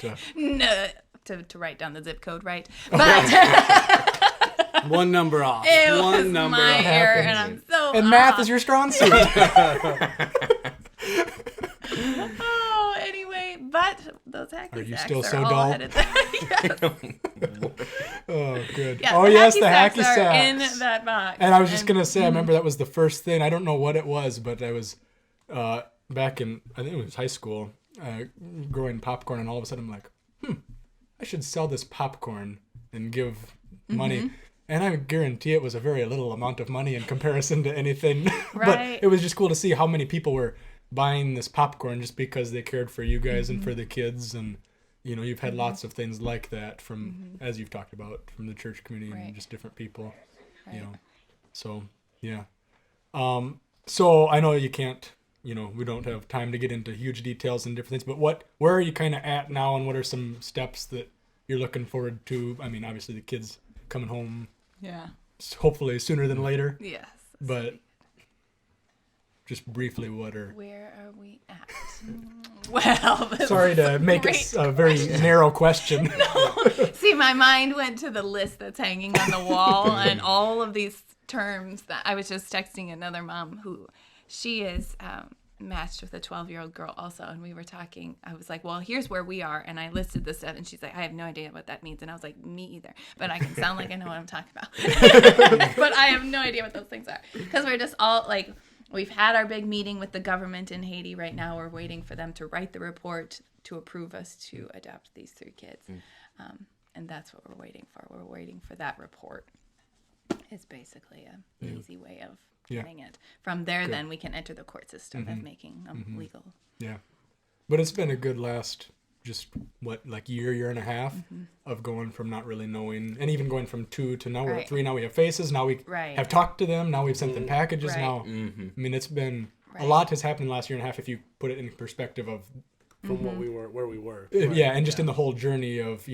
tough to write down the zip code right, but one number off. It one was number my off. error, and I'm so and math is your strong suit. Oh, anyway, but those hacky Are you sacks still are so all dull? headed there. Yes. Oh, good. Yeah, Oh, yes, the hacky sacks are sacks. in that box. And I was just gonna say, I remember that was the first thing. I don't know what it was, but I was back in, I think it was high school, growing popcorn, and all of a sudden I'm like, I should sell this popcorn and give money. And I guarantee it was a very little amount of money in comparison to anything. Right. But it was just cool to see how many people were buying this popcorn just because they cared for you guys and for the kids. And, you've had lots of things like that from, as you've talked about, from the church community and just different people, So, yeah. So I know you can't, we don't have time to get into huge details and different things, but where are you kind of at now, and what are some steps that you're looking forward to? I mean, obviously the kids coming home, hopefully sooner than later. Yes. But just briefly, where are we at? Well, sorry to make it a very narrow question. No. See, my mind went to the list that's hanging on the wall and all of these terms that I was just texting another mom who she is matched with a 12-year-old girl also, and we were talking. I was like, well, here's where we are, and I listed this stuff, and she's like, I have no idea what that means. And I was like, me either, but I can sound like I know what I'm talking about. But I have no idea what those things are, because we're just all like, we've had our big meeting with the government in Haiti. Right now we're waiting for them to write the report to approve us to adopt these 3 kids. And that's what we're waiting for. We're waiting for that report. It's basically an easy way of getting it. From there, then we can enter the court system of making them legal. Yeah. But it's been a good last, year and a half of going from not really knowing, and even going from 2 to now we're at 3. Now we have faces. Now we have talked to them. Now we've sent them packages. Now, I mean, it's been a lot has happened in the last year and a half if you put it in perspective of from where we were. And just in the whole journey of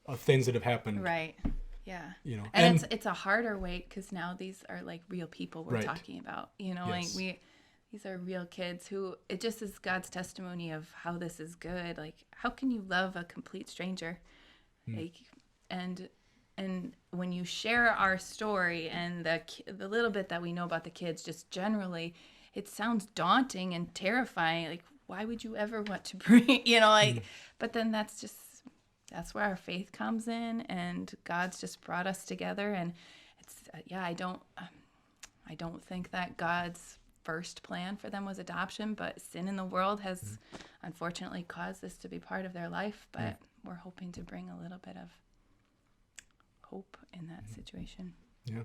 of things that have happened. Right. Yeah. And it's a harder weight because now these are like real people we're talking about. Like these are real kids who, it just is God's testimony of how this is good. Like, how can you love a complete stranger? Like, and when you share our story and the little bit that we know about the kids, just generally, it sounds daunting and terrifying. Like, why would you ever want to bring, but then that's where our faith comes in, and God's just brought us together. And it's, I don't think that God's first plan for them was adoption, but sin in the world has unfortunately caused this to be part of their life. But we're hoping to bring a little bit of hope in that situation. Yeah.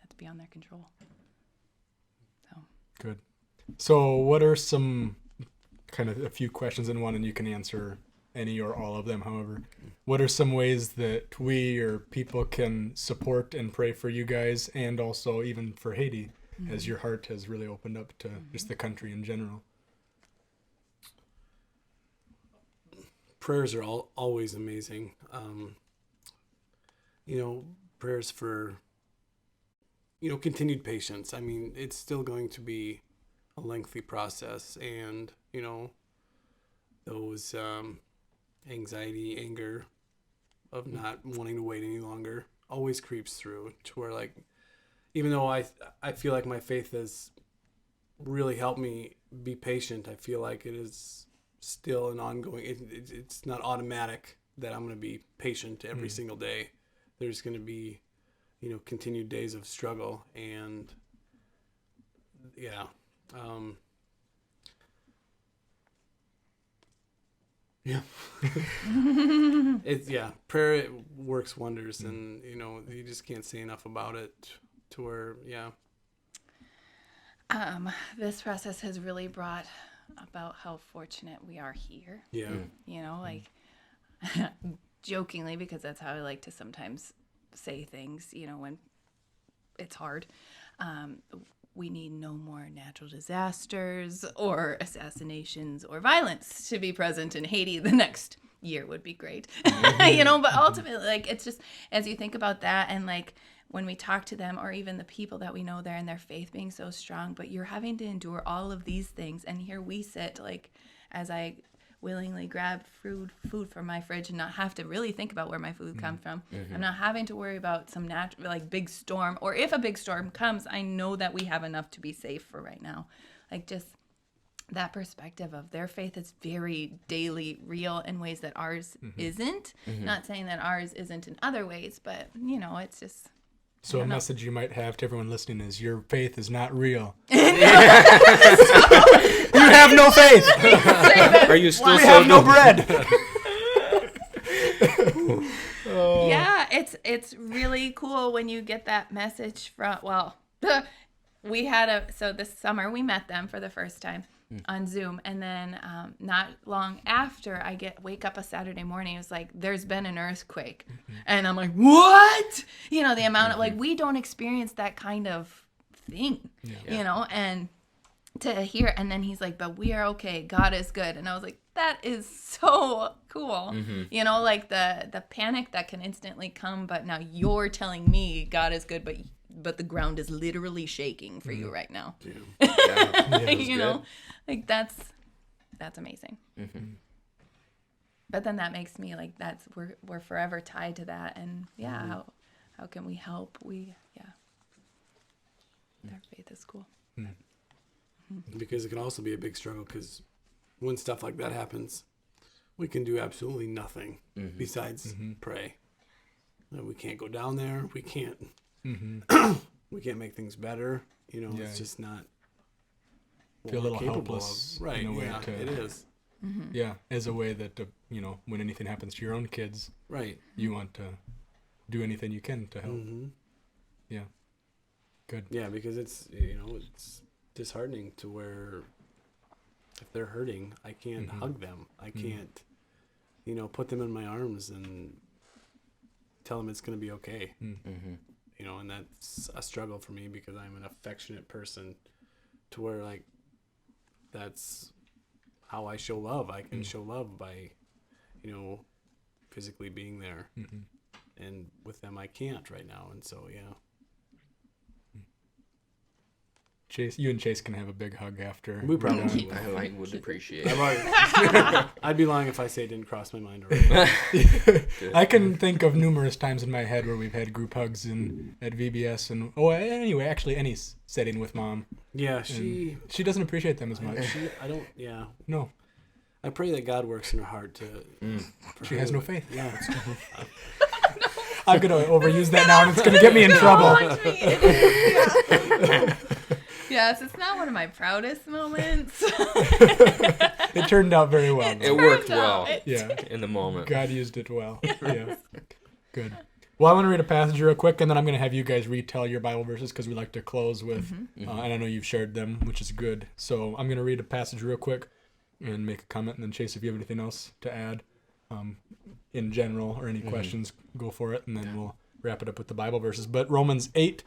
That's beyond their control. So Good. So what are some kind of a few questions in one, and you can answer any or all of them, however. What are some ways that we or people can support and pray for you guys, and also even for Haiti, as your heart has really opened up to just the country in general? Prayers are always amazing. Prayers for, continued patience. I mean, it's still going to be a lengthy process, and, those anxiety, anger of not wanting to wait any longer always creeps through to where, like, even though I feel like my faith has really helped me be patient, I feel like it is still an ongoing, it's not automatic that I'm going to be patient every single day. There's going to be, continued days of struggle, and prayer, it works wonders, and you just can't say enough about it to where this process has really brought about how fortunate we are here. Like jokingly, because that's how I like to sometimes say things, when it's hard. We need no more natural disasters or assassinations or violence to be present in Haiti. The next year would be great. But ultimately, like, it's just, as you think about that, and like when we talk to them, or even the people that we know there and their faith being so strong, but you're having to endure all of these things. And here we sit, like, as I willingly grab food from my fridge and not have to really think about where my food comes from. I'm not having to worry about some natural, like, big storm, or if a big storm comes, I know that we have enough to be safe for right now. Like, just that perspective of their faith is very daily real in ways that ours isn't. Not saying that ours isn't in other ways, but it's just. So a message you might have to everyone listening is, your faith is not real. You have no faith. Are you still We have no bread. Yeah, it's really cool when you get that message from, so this summer we met them for the first time on Zoom, and then not long after, wake up a Saturday morning, it was like, there's been an earthquake, and I'm like, what? The amount of, like, we don't experience that kind of thing, and to hear, and then he's like, but we are okay, God is good, and I was like, that is so cool. Like the panic that can instantly come, but now you're telling me God is good, but the ground is literally shaking for you right now. Like, that's amazing. But then that makes me like, we're forever tied to that, and how can we help? Their faith is cool. Because it can also be a big struggle, because when stuff like that happens, we can do absolutely nothing besides pray. We can't go down there. We can't. We can't make things better. It's just not. Feel a little helpless, right? In a way it is. Yeah, as a way that when anything happens to your own kids, right? You want to do anything you can to help. Yeah, good. Yeah, because it's it's disheartening to where if they're hurting, I can't hug them. I can't, put them in my arms and tell them it's going to be okay. And that's a struggle for me, because I'm an affectionate person, to where, like, that's how I show love. I can show love by, physically being there. And with them, I can't right now. And so, Chase, you and Chase can have a big hug after. We probably we're done. would. I would appreciate it. I'd be lying if I say it didn't cross my mind already. I can think of numerous times in my head where we've had group hugs at VBS and anyway, actually any setting with Mom. Yeah, She doesn't appreciate them as much. No, I pray that God works in her heart to. she has no faith. Yeah. I'm gonna overuse that now, and it's gonna get me in trouble. Yes, it's not one of my proudest moments. It turned out very well. It worked well. Yeah, In the moment. God used it well. Yeah, good. Well, I want to read a passage real quick, and then I'm going to have you guys retell your Bible verses because we like to close with, and I know you've shared them, which is good. So I'm going to read a passage real quick and make a comment, and then Chase, if you have anything else to add in general or any questions, go for it, and then we'll wrap it up with the Bible verses. But Romans 8,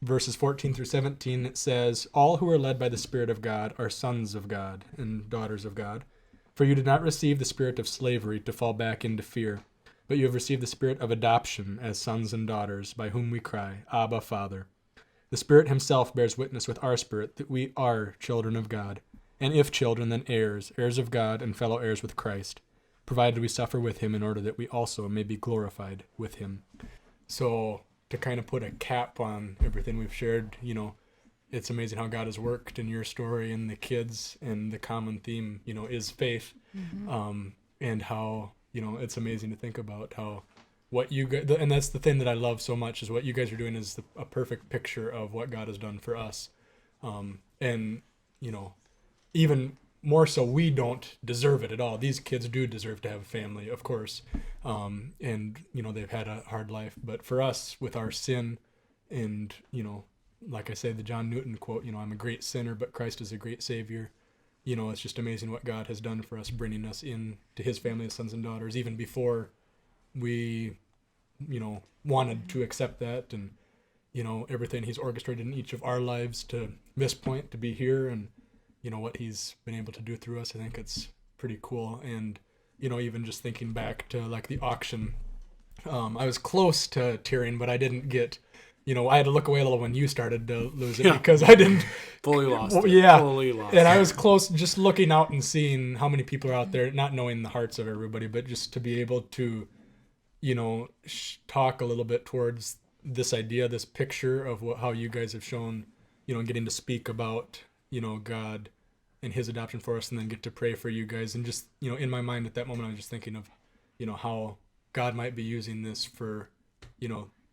verses 14 through 17, it says, "All who are led by the Spirit of God are sons of God and daughters of God. For you did not receive the spirit of slavery to fall back into fear, but you have received the spirit of adoption as sons and daughters, by whom we cry, Abba, Father. The Spirit himself bears witness with our spirit that we are children of God. And if children, then heirs, heirs of God and fellow heirs with Christ, provided we suffer with him in order that we also may be glorified with him." So to kind of put a cap on everything we've shared, it's amazing how God has worked in your story and the kids, and the common theme, is faith. And how, it's amazing to think about how what you guys, and that's the thing that I love so much, is what you guys are doing is a perfect picture of what God has done for us. And, even more so, we don't deserve it at all. These kids do deserve to have a family, of course. And, they've had a hard life. But for us, with our sin and, like I say, the John Newton quote, I'm a great sinner, but Christ is a great Savior. It's just amazing what God has done for us, bringing us in to his family as sons and daughters, even before we, wanted to accept that. And, everything he's orchestrated in each of our lives to this point, to be here, and, what he's been able to do through us. I think it's pretty cool. And, even just thinking back to like the auction, I was close to tearing, but I didn't get, I had to look away a little when you started to lose it because I didn't Fully lost. Fully lost. And I was close, just looking out and seeing how many people are out there, not knowing the hearts of everybody, but just to be able to, talk a little bit towards this idea, this picture of how you guys have shown, getting to speak about, God and his adoption for us, and then get to pray for you guys. And just, in my mind at that moment, I was just thinking of, how God might be using this for,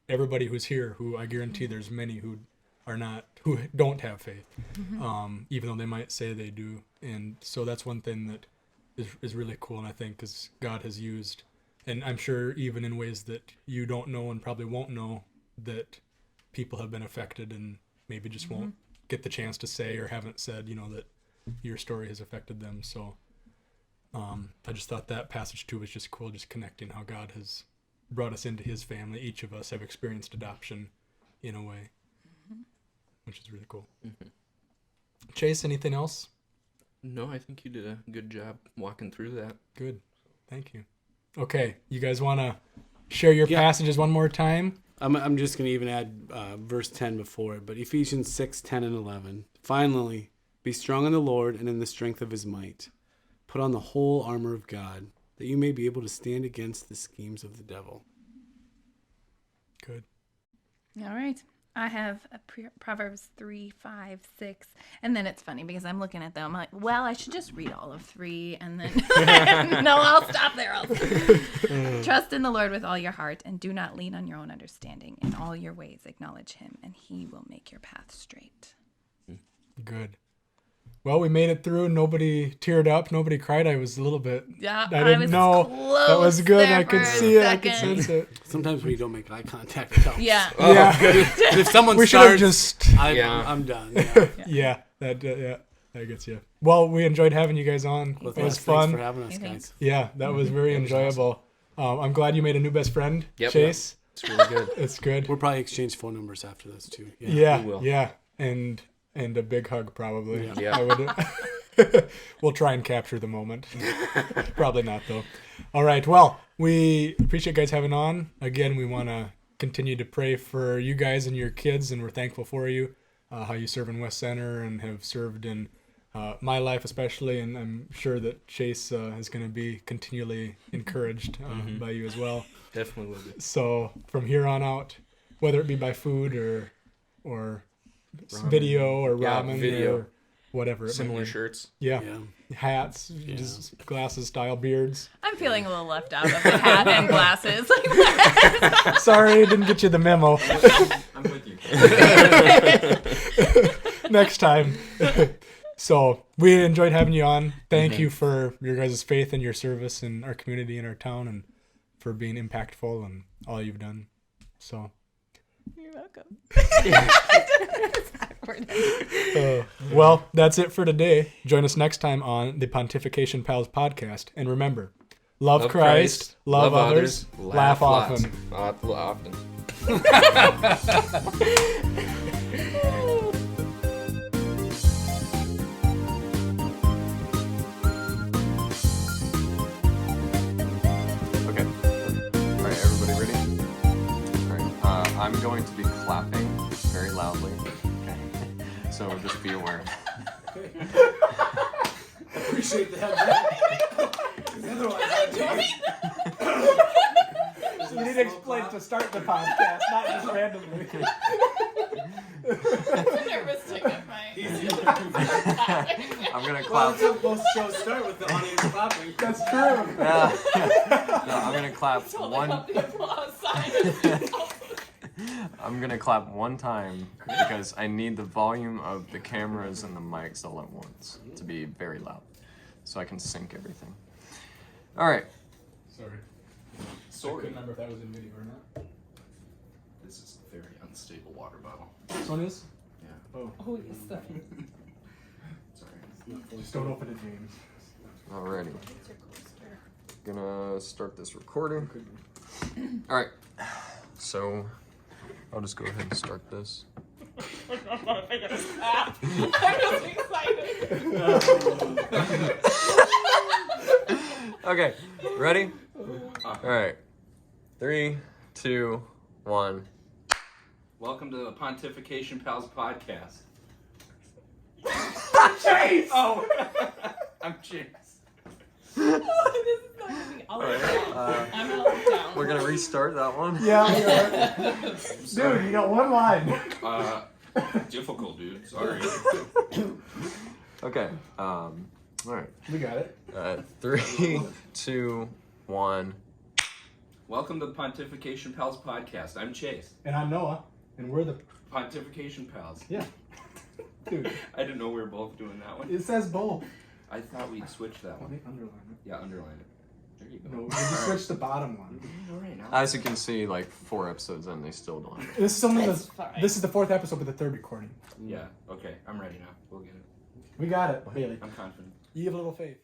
everybody who's here, who I guarantee there's many who don't have faith, even though they might say they do. And so that's one thing that is really cool. And I think because God has used, and I'm sure even in ways that you don't know and probably won't know, that people have been affected and maybe just won't get the chance to say or haven't said, that your story has affected them. So I just thought that passage too was just cool, just connecting how God has brought us into his family. Each of us have experienced adoption in a way, which is really cool. Chase, anything else? No, I think you did a good job walking through that. Good. Thank you. Okay, you guys want to share your passages one more time? I'm just going to even add verse 10 before it, but Ephesians 6, 10, and 11. "Finally, be strong in the Lord and in the strength of his might. Put on the whole armor of God, that you may be able to stand against the schemes of the devil." Good. All right. I have Proverbs 3, 5, 6. And then it's funny because I'm looking at them. I'm like, well, I should just read all of 3. And then, no, I'll stop there. "Trust in the Lord with all your heart and do not lean on your own understanding. In all your ways acknowledge him and he will make your path straight." Good. Well, we made it through. Nobody teared up. Nobody cried. I was a little bit. Yeah, I didn't know. Close that was good. there I could for a see it. I could second. sense it. Sometimes when you don't make eye contact, it helps. Yeah. Yeah. But if someone We should have starts, just. I'm done. Yeah. Yeah. That gets you. Well, we enjoyed having you guys on. Well, It was thanks fun. for having us, Thanks. guys. Yeah, that was very enjoyable. I'm glad you made a new best friend, Yep. Chase. It's really good. It's good. We'll probably exchange phone numbers after this, too. Yeah, we will. yeah, and a big hug probably. Yeah. I would. We'll try and capture the moment. Probably not though. All right. Well, we appreciate guys having on. Again, we want to continue to pray for you guys and your kids, and we're thankful for you. how you serve in West Center and have served in my life especially, and I'm sure that Chase is going to be continually encouraged by you as well. Definitely will be. So from here on out, whether it be by food or video or Yeah, ramen video. or whatever. Similar shirts. Yeah. Hats, just glasses style beards. I'm feeling a little left out of the hat and glasses. Sorry, didn't get you the memo. I'm with you. Next time. So we enjoyed having you on. Thank you for your guys' faith and your service in our community and our town, and for being impactful and all you've done. So You're welcome. well, that's it for today. Join us next time on the Pontification Pals podcast. And remember, love Christ, love others, laugh often. Often. Okay. All right, everybody ready? All right. I'm going to be clapping very loudly. So just be aware. Appreciate the heads up. Otherwise, You need to explain to start the podcast, not just randomly. Nervous to get my. I'm gonna well, clap. that's how most shows start with the audience clapping. That's true. No, I'm gonna clap Holding one. up the applause sign. I'm gonna clap one time because I need the volume of the cameras and the mics all at once to be very loud, so I can sync everything. All right. Sorry. I Sorry. couldn't remember if that was in video or not. This is a very unstable water bottle. This one is? Yeah. Oh. Oh, yes, sir. Sorry. Just don't open it, James. Alrighty. Gonna start this recording. All right. So I'll just go ahead and start this. I'm just excited. Okay. Ready? All right. 3, 2, 1. Welcome to the Pontification Pals podcast. Chase! Oh, I'm Chase. Oh, this is going to be all All right. I'm all down. We're gonna restart that one. Yeah, dude, you got one line. Difficult, dude. Sorry. Okay. All right. We got it. 3, 2, 1. Welcome to the Pontification Pals podcast. I'm Chase. And I'm Noah, and we're the Pontification Pals. yeah. Dude, I didn't know we were both doing that one. it says both. I thought we'd switch that Let one. me underline it. Yeah, underline it. There you go. No, we just switched the bottom one. All right, now. As you can see, like 4 episodes in, they still don't. This is only That's the fine. this is the 4th episode, but the 3rd recording. Yeah. Okay, I'm ready now. We'll get it. We got it, Bailey. I'm confident. You have a little faith.